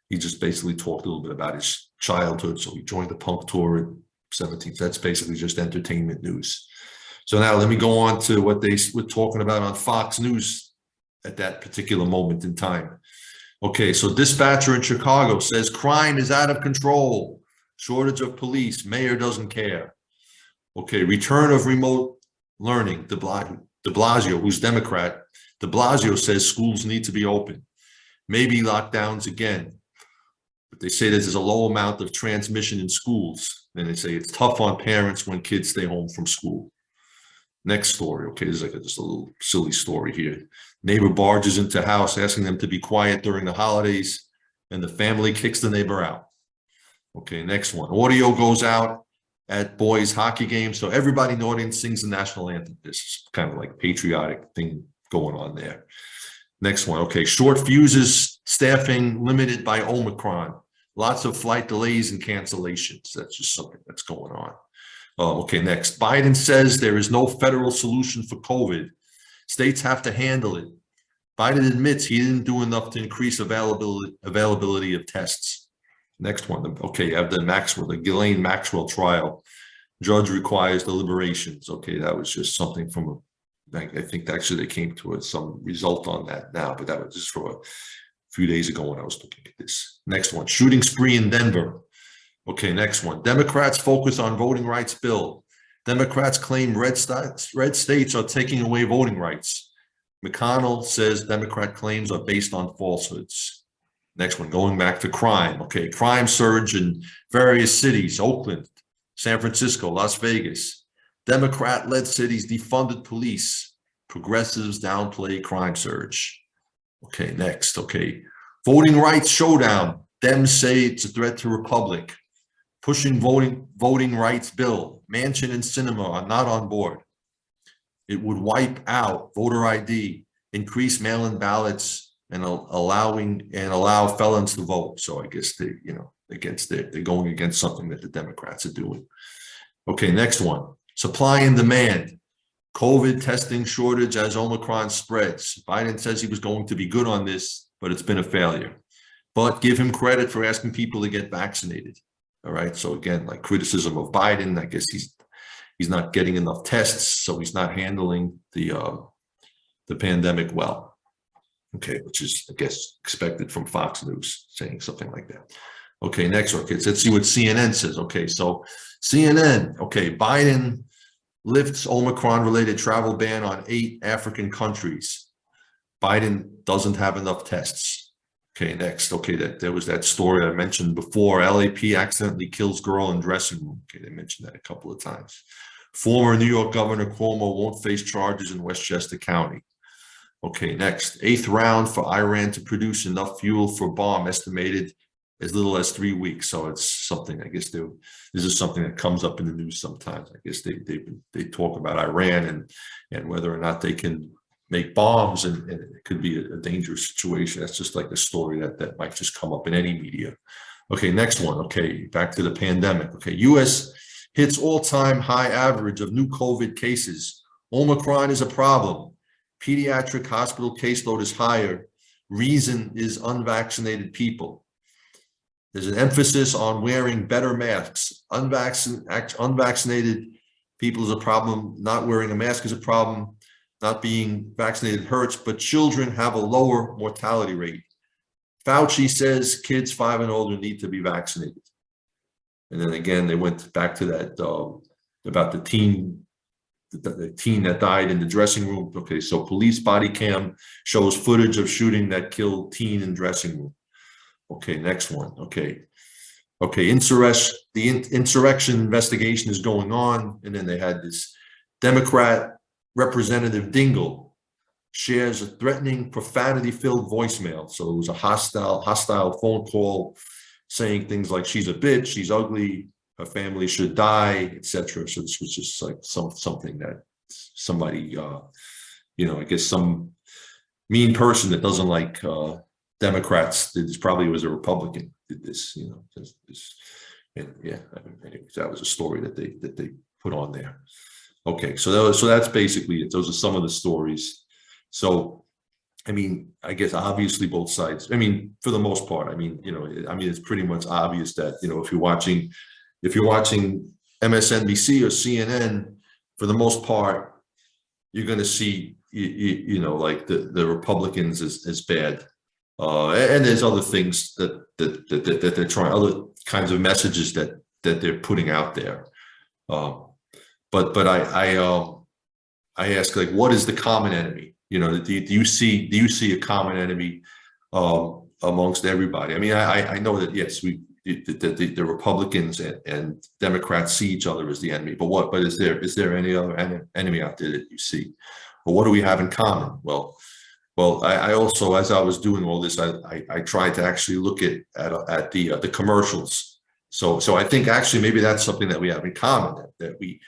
Speaker 1: He just basically talked a little bit about his childhood. So he joined the punk tour at 17. That's basically just entertainment news. So now let me go on to what they were talking about on Fox News at that particular moment in time. Okay, so dispatcher in Chicago says crime is out of control. Shortage of police. Mayor doesn't care. Okay, return of remote learning. De Blasio, who's Democrat, de Blasio says schools need to be open. Maybe lockdowns again. But they say there's a low amount of transmission in schools. And they say it's tough on parents when kids stay home from school. Next story. Okay, this is like just a little silly story here. Neighbor barges into house asking them to be quiet during the holidays, and the family kicks the neighbor out. Okay, next one. Audio goes out at boys' hockey games, so everybody in the audience sings the national anthem. This is kind of like patriotic thing going on there. Next one. Okay, short fuses, staffing limited by Omicron. Lots of flight delays and cancellations. That's just something that's going on. Okay, next. Biden says there is no federal solution for COVID. States have to handle it. Biden admits he didn't do enough to increase availability of tests. Next one. Okay, you have the Ghislaine Maxwell trial. Judge requires deliberations. Okay, that was just something from I think actually they came to some result on that now, but that was just from a few days ago when I was looking at this. Next one. Shooting spree in Denver. Okay, next one. Democrats focus on voting rights bill. Democrats claim red states are taking away voting rights. McConnell says Democrat claims are based on falsehoods. Next one, going back to crime. Okay, crime surge in various cities, Oakland, San Francisco, Las Vegas. Democrat-led cities defunded police. Progressives downplay crime surge. Okay, next. Okay, voting rights showdown. Dems say it's a threat to republic. Pushing voting rights bill. Manchin and Sinema are not on board. It would wipe out voter ID, increase mail-in ballots, and allow felons to vote. So I guess they're going against something that the Democrats are doing. Okay, next one. Supply and demand. COVID testing shortage as Omicron spreads. Biden says he was going to be good on this, but it's been a failure. But give him credit for asking people to get vaccinated. All right. So again, like criticism of Biden, I guess he's not getting enough tests, so he's not handling the pandemic well. Okay, which is, I guess, expected from Fox News saying something like that. Okay, next one, kids. Let's see what CNN says. Okay, so CNN. Okay, Biden lifts Omicron-related travel ban on 8 African countries. Biden doesn't have enough tests. Okay, next. Okay, there was that story I mentioned before. LAP accidentally kills girl in dressing room. Okay, they mentioned that a couple of times. Former New York Governor Cuomo won't face charges in Westchester County. Okay, next. 8th round for Iran to produce enough fuel for bomb, estimated as little as 3 weeks. So it's something, I guess this is something that comes up in the news sometimes. I guess they talk about Iran and whether or not they can make bombs, and it could be a dangerous situation. That's just like a story that might just come up in any media. Okay, next one. Okay, back to the pandemic. Okay, U.S. hits all-time high average of new COVID cases. Omicron is a problem. Pediatric hospital caseload is higher. Reason is unvaccinated people. There's an emphasis on wearing better masks. Unvaccinated people is a problem. Not wearing a mask is a problem. Not being vaccinated hurts, but children have a lower mortality rate. Fauci says kids 5 and older need to be vaccinated. And then again, they went back to that about the teen that died in the dressing room. Okay, so police body cam shows footage of shooting that killed teen in dressing room. Okay, next one. Okay, the insurrection investigation is going on, and then they had this Democrat Representative Dingell shares a threatening, profanity-filled voicemail. So it was a hostile phone call saying things like she's a bitch, she's ugly, her family should die, etc. So this was just like something that somebody, I guess some mean person that doesn't like Democrats. This probably was a Republican did this, and yeah. Anyway, that was a story that they put on there. Okay, so that's basically it. Those are some of the stories. So, I mean, I guess obviously both sides. I mean, for the most part, it's pretty much obvious that if you're watching MSNBC or CNN, for the most part, you're going to see like the Republicans as bad, and there's other things that they're trying, other kinds of messages that they're putting out there. But I ask, like, what is the common enemy? Do you see a common enemy amongst everybody? I mean, I know that yes, the Republicans and Democrats see each other as the enemy, but is there any other enemy out there that you see? Or what do we have in common? Well, I also, as I was doing all this, I tried to actually look at the commercials. So I think actually maybe that's something that we have in common, that we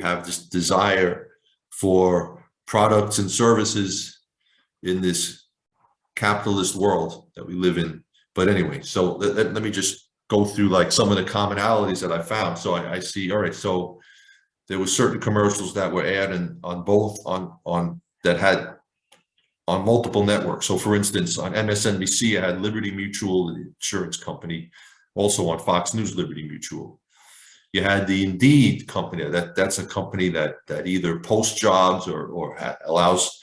Speaker 1: have this desire for products and services in this capitalist world that we live in. But anyway, so let me just go through like some of the commonalities that I found. So I see, all right, so there were certain commercials that were aired on that had on multiple networks. So for instance, on MSNBC, I had Liberty Mutual, the insurance company, also on Fox News, Liberty Mutual. You had the Indeed company. That's a company that either posts jobs or allows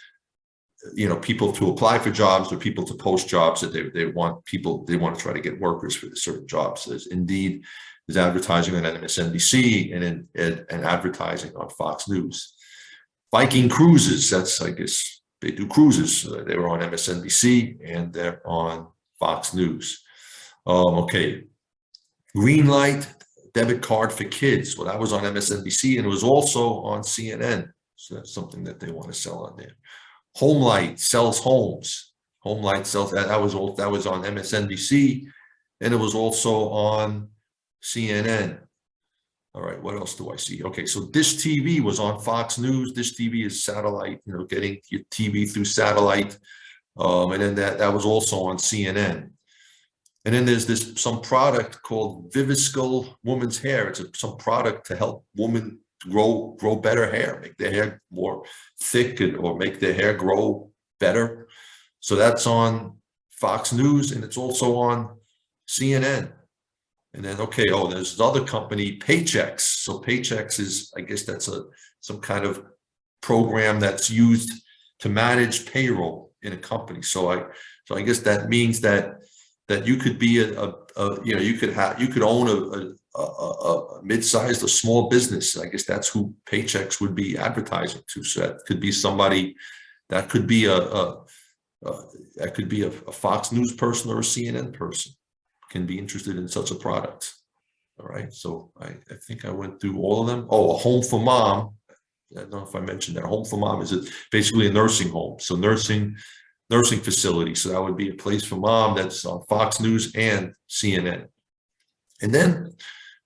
Speaker 1: people to apply for jobs, or people to post jobs that they want to try to get workers for the certain jobs. There's Indeed, there's advertising on MSNBC, and advertising on Fox News. Viking Cruises, that's, I guess they do cruises. They were on MSNBC and they're on Fox News. Okay, Greenlight debit card for kids. Well, that was on MSNBC, and it was also on CNN. So that's something that they want to sell on there. Homelight sells homes. Homelight sells that was on MSNBC, and it was also on CNN. All right, what else do I see? Okay, so Dish TV was on Fox News. Dish TV is satellite, getting your TV through satellite. And then that was also on CNN. And then there's some product called Viviscal Woman's Hair. It's some product to help women grow better hair, make their hair more thick, or make their hair grow better. So that's on Fox News, and it's also on CNN. And then, okay, there's this other company, Paychex. So Paychex is, I guess that's some kind of program that's used to manage payroll in a company. So I guess that means that you could be you could own a mid-sized or small business. I guess that's who Paychex would be advertising to. So that could be somebody, that could be a Fox News person or a CNN person can be interested in such a product. All right, so I think I went through all of them. A Home for Mom. I don't know if I mentioned that. A Home for Mom is basically a nursing home. So nursing facility. So that would be a place for mom. That's on Fox News and CNN. And then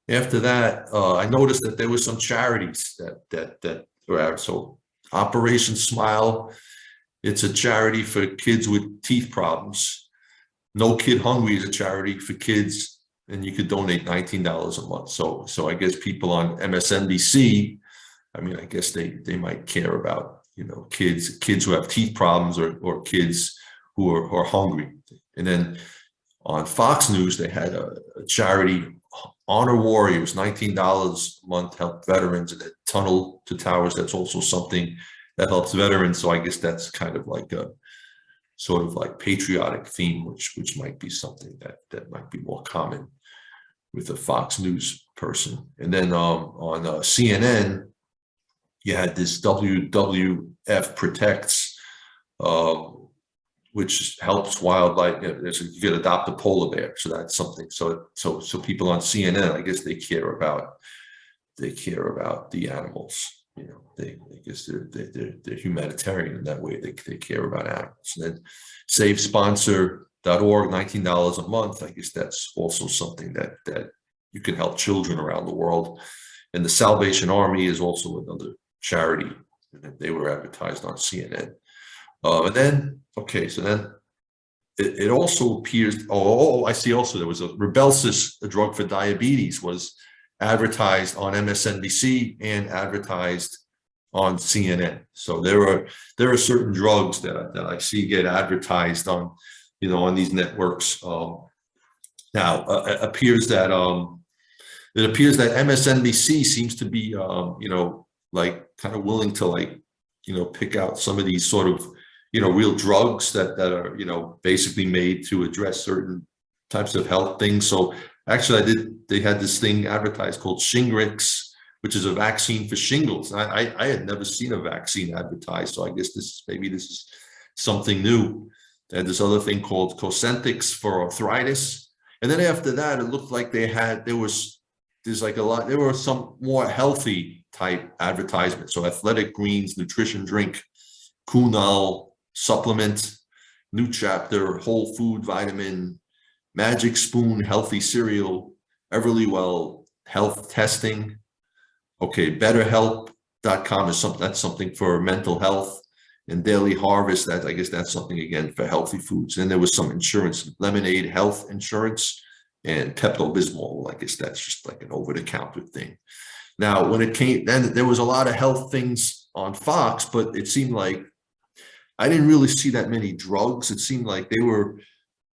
Speaker 1: after that, I noticed that there were some charities that were out. So Operation Smile, it's a charity for kids with teeth problems. No Kid Hungry is a charity for kids, and you could donate $19 a month. So I guess people on MSNBC, I mean, I guess they might care about, kids who have teeth problems, or kids who are hungry. And then on Fox News, they had a charity, Honor Warriors, $19 a month, help veterans, and then Tunnel to Towers. That's also something that helps veterans. So I guess that's kind of like a sort of like patriotic theme, which might be something that might be more common with a Fox News person. And then on CNN, you had this WWF Protects, which helps wildlife. You could adopt a polar bear, so that's something. So people on CNN, I guess they care about the animals. I guess they're humanitarian in that way. They care about animals. And then SaveSponsor.org, $19 a month. I guess that's also something that you can help children around the world. And the Salvation Army is also another charity, and they were advertised on CNN. And then, okay, so then it also appears, I see also there was a Rybelsus, a drug for diabetes, was advertised on MSNBC and advertised on CNN. So there are certain drugs that I see get advertised on, on these networks. Now it appears that MSNBC seems to be, like kind of willing to pick out some of these sort of, real drugs that are, basically made to address certain types of health things. So actually they had this thing advertised called Shingrix, which is a vaccine for shingles. And I had never seen a vaccine advertised. So I guess this is something new. They had this other thing called Cosentyx for arthritis. And then after that, it looked like there were some more healthy type advertisements. So Athletic Greens, nutrition drink, Kunal supplement, new chapter, whole food vitamin, Magic Spoon, healthy cereal, Everlywell health testing. Okay, BetterHelp.com is something for mental health, and Daily Harvest, I guess that's something again for healthy foods. And there was some insurance, Lemonade Health Insurance, and Pepto-Bismol. I guess that's just like an over-the-counter thing. Now, when it came, then there was a lot of health things on Fox, but it seemed like I didn't really see that many drugs. It seemed like they were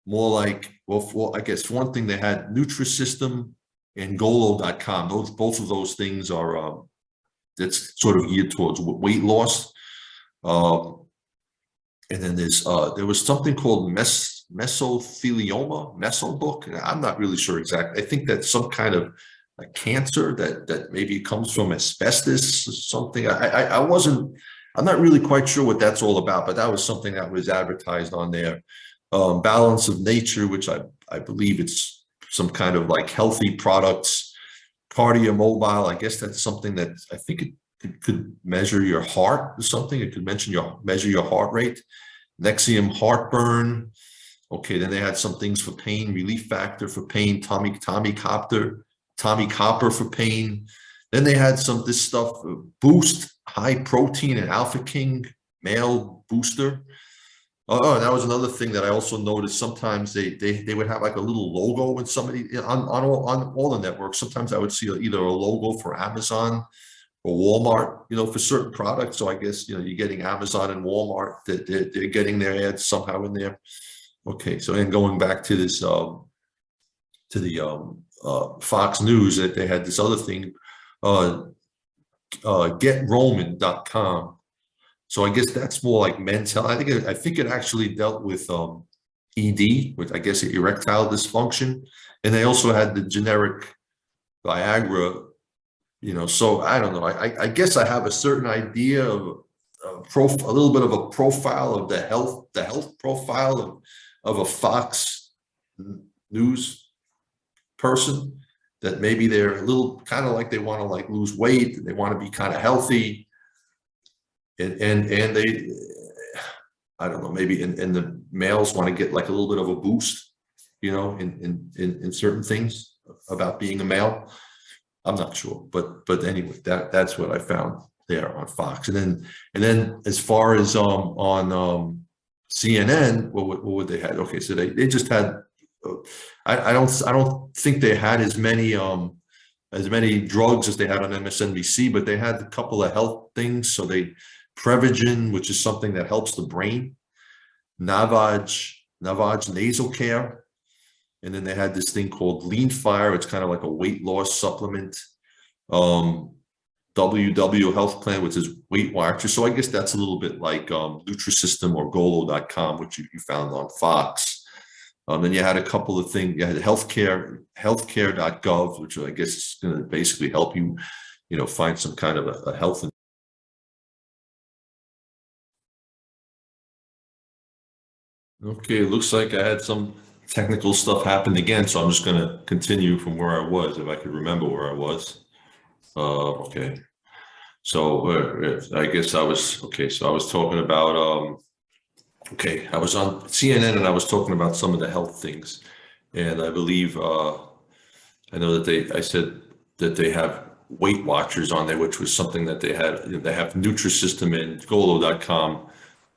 Speaker 1: more like, I guess one thing they had, Nutrisystem and Golo.com. Both of those things are that's sort of geared towards weight loss. And then there was something called mesothelioma, Mesobook. I'm not really sure exactly. I think that's some kind of a cancer that maybe comes from asbestos or something. I'm not really quite sure what that's all about, but that was something that was advertised on there. Balance of Nature, which I believe it's some kind of like healthy products. Cardio Mobile, I guess that's something that I think it could measure your heart or something. It could measure your heart rate. Nexium Heartburn. Okay, then they had some things for pain, Relief Factor for pain, Tommy Copper for pain. Then they had this stuff, Boost High Protein and Alpha King Male Booster. Oh, and that was another thing that I also noticed. Sometimes they would have like a little logo when somebody on all the networks. Sometimes I would see either a logo for Amazon or Walmart, for certain products. So I guess you're getting Amazon and Walmart that they're getting their ads somehow in there. Okay, so then going back to this to the Fox News, that they had this other thing, GetRoman.com. So I guess that's more like men's health. I think it actually dealt with ED, with I guess erectile dysfunction, and they also had the generic Viagra. So I don't know. I guess I have a certain idea of a little bit of a profile of the health profile of a Fox News person, that maybe they're a little kind of like they want to like lose weight, and they want to be kind of healthy, and they, I don't know, maybe and the males want to get like a little bit of a boost, in certain things about being a male. I'm not sure, but anyway, that's what I found there on Fox. And then as far as on CNN, what would they had? Okay, so they just had, I don't think they had as many drugs as they had on MSNBC, but they had a couple of health things. So Prevagen, which is something that helps the brain, Navage nasal care. And then they had this thing called Lean Fire. It's kind of like a weight loss supplement. WW Health Plan, which is Weight Watchers. So I guess that's a little bit like Nutrisystem or Golo.com, which you found on Fox. Then you had a couple of things. You had healthcare.gov, which I guess is going to basically help you, find some kind of a health. Okay, it looks like I had some technical stuff happen again, so I'm just going to continue from where I was, if I could remember where I was. Okay. So I guess I was, okay, so I was talking about, okay, I was on CNN and I was talking about some of the health things. And I believe, I know that I said that they have Weight Watchers on there, which was something that they had. They have Nutrisystem and Golo.com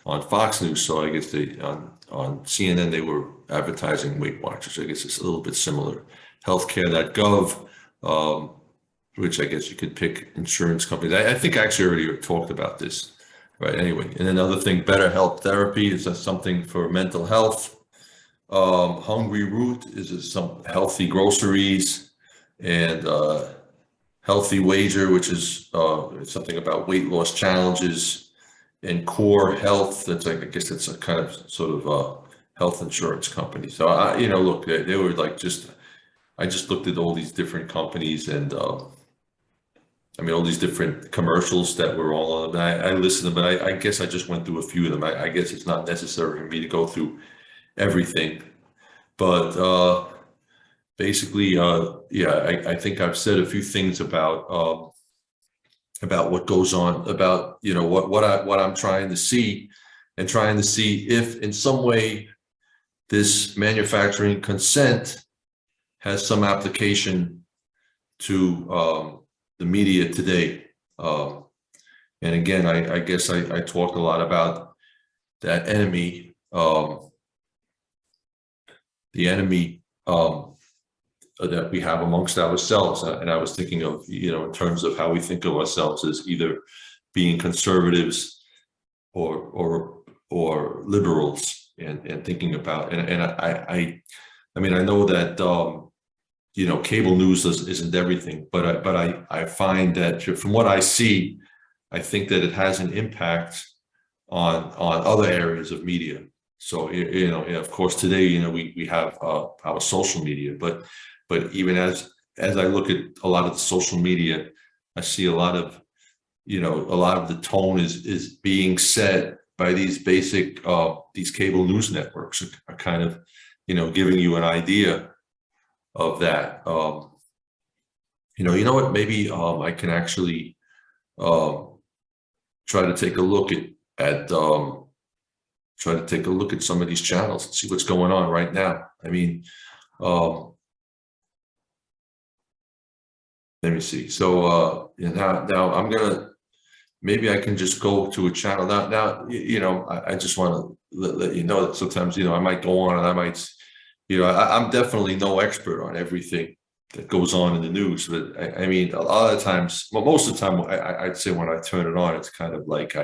Speaker 1: on Fox News. So I guess on CNN, they were advertising Weight Watchers. I guess it's a little bit similar. Healthcare.gov, which I guess you could pick insurance companies. I think I actually already talked about this, right? Anyway, and another thing, Better Health Therapy is something for mental health. Hungry Root is some healthy groceries, and Healthy Wager, which is something about weight loss challenges, and Core Health. That's like, I guess that's a kind of sort of health insurance company. So look, they were like I just looked at all these different companies, and I mean, all these different commercials that were all on them. I listened to them, but I guess I just went through a few of them. I guess it's not necessary for me to go through everything, but basically, yeah, I think I've said a few things about what goes on, about what I'm trying to see, and trying to see if in some way this manufacturing consent has some application to the media today. And again, I guess I talked a lot about that enemy, the enemy that we have amongst ourselves. And I was thinking of, in terms of how we think of ourselves as either being conservatives or liberals, and thinking about, and I mean, I know that cable news isn't everything, but I find that from what I see, I think that it has an impact on other areas of media. So of course today we have our social media, but even as I look at a lot of the social media, I see a lot of the tone is being set by these basic these cable news networks are kind of giving you an idea of that. You know what, maybe I can actually try to take a look at some of these channels and see what's going on right now. I mean, let me see. So now I'm gonna, maybe I can just go to a channel now. I just want to let you know that sometimes, I might go on and I might, I'm definitely no expert on everything that goes on in the news, but I mean, a lot of times, well, most of the time, I'd say when I turn it on, it's kind of like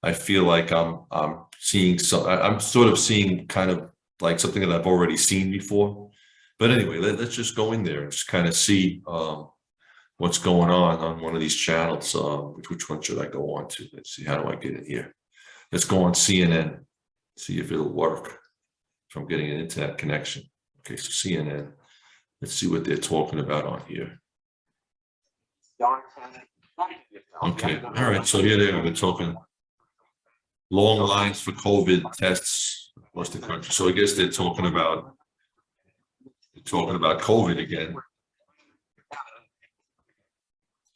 Speaker 1: I feel like I'm seeing I'm sort of seeing kind of like something that I've already seen before. But anyway, let's just go in there and just kind of see what's going on one of these channels. Which one should I go on to? Let's see, how do I get in here? Let's go on CNN, see if it'll work. If I'm getting an internet connection. Okay, so CNN. Let's see what they're talking about on here. Okay, all right. So here they are. They're talking long lines for COVID tests across the country. So I guess they're talking about COVID again.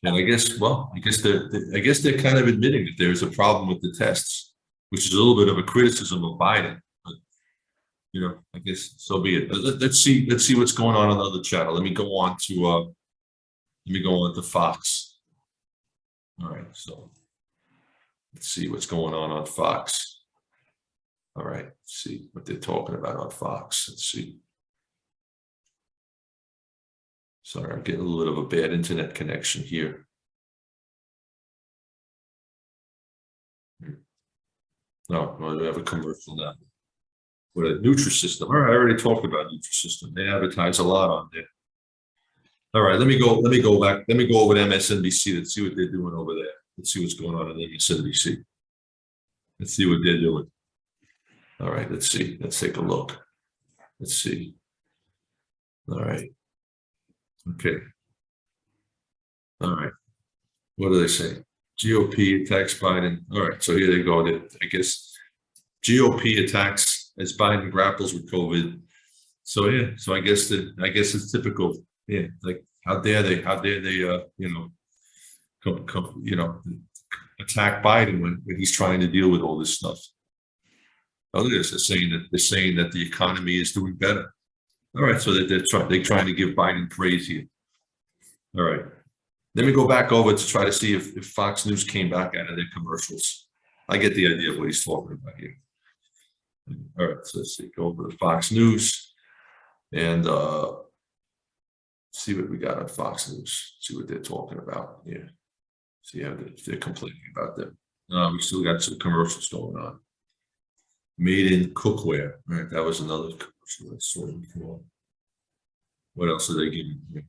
Speaker 1: And I guess, well, I guess they're kind of admitting that there's a problem with the tests, which is a little bit of a criticism of Biden. But, I guess so be it. But let's see what's going on the other channel. Let me go on to Fox. All right, so let's see what's going on Fox. All right, let's see what they're talking about on Fox. Let's see. Sorry, I'm getting a little of a bad internet connection here. No, we have a commercial now. With a Nutrisystem. All right, I already talked about Nutrisystem. They advertise a lot on there. All right, let me go back. Let me go over to MSNBC. Let's see what they're doing over there. Let's see what's going on MSNBC. Let's see what they're doing. All right, let's see. Let's take a look. Let's see. All right. Okay. All right. What do they say? GOP attacks Biden. All right, so here they go. I guess GOP attacks as Biden grapples with COVID. So yeah, so I guess it's typical. Yeah, like how dare they attack Biden when he's trying to deal with all this stuff. Oh, look at this. They're saying that the economy is doing better. All right, so they're trying to give Biden praise here. All right. Let me go back over to try to see if Fox News came back out of their commercials. I get the idea of what he's talking about here. All right, so let's see, go over to Fox News and see what we got on Fox News, see what they're talking about here. See how they're complaining about them. We still got some commercials going on. Made in cookware, right? That was another commercial I saw before. What else are they giving here?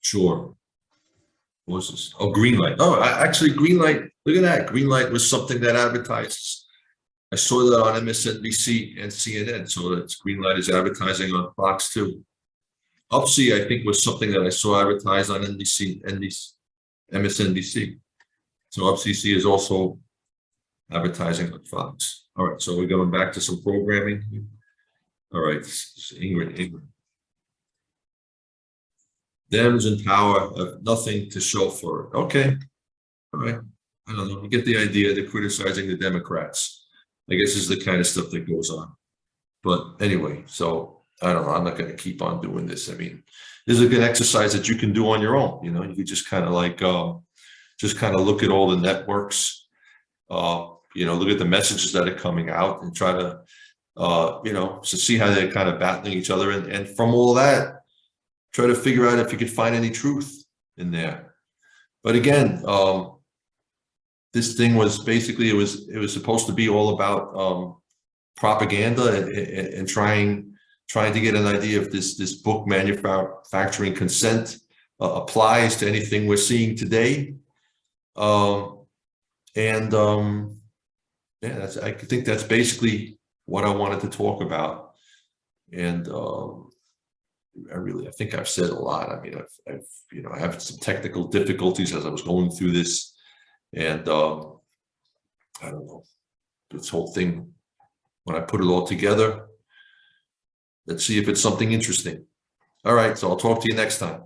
Speaker 1: Sure. What's this? Oh, Greenlight. Oh, actually, Greenlight. Look at that. Greenlight was something that advertises. I saw that on MSNBC and CNN. So that's Greenlight is advertising on Fox too. Upsea, I think, was something that I saw advertised on MSNBC. So Upsea is also advertising on Fox. All right, so we're going back to some programming. All right, Ingrid. Dems in power have nothing to show for it. Okay. All right. I don't know. You get the idea. They're criticizing the Democrats. I guess this is the kind of stuff that goes on. But anyway, so I don't know. I'm not going to keep on doing this. I mean, this is a good exercise that you can do on your own. You can just kind of like, look at all the networks, look at the messages that are coming out and try to, to see how they're kind of battling each other. And from all that, try to figure out if you could find any truth in there. But again, this thing was basically, it was supposed to be all about propaganda and trying to get an idea if this book manufacturing consent applies to anything we're seeing today. Yeah, I think that's basically what I wanted to talk about. And I think I've said a lot. I mean, I have some technical difficulties as I was going through this, and I don't know, this whole thing, when I put it all together, let's see if it's something interesting. All right, so I'll talk to you next time.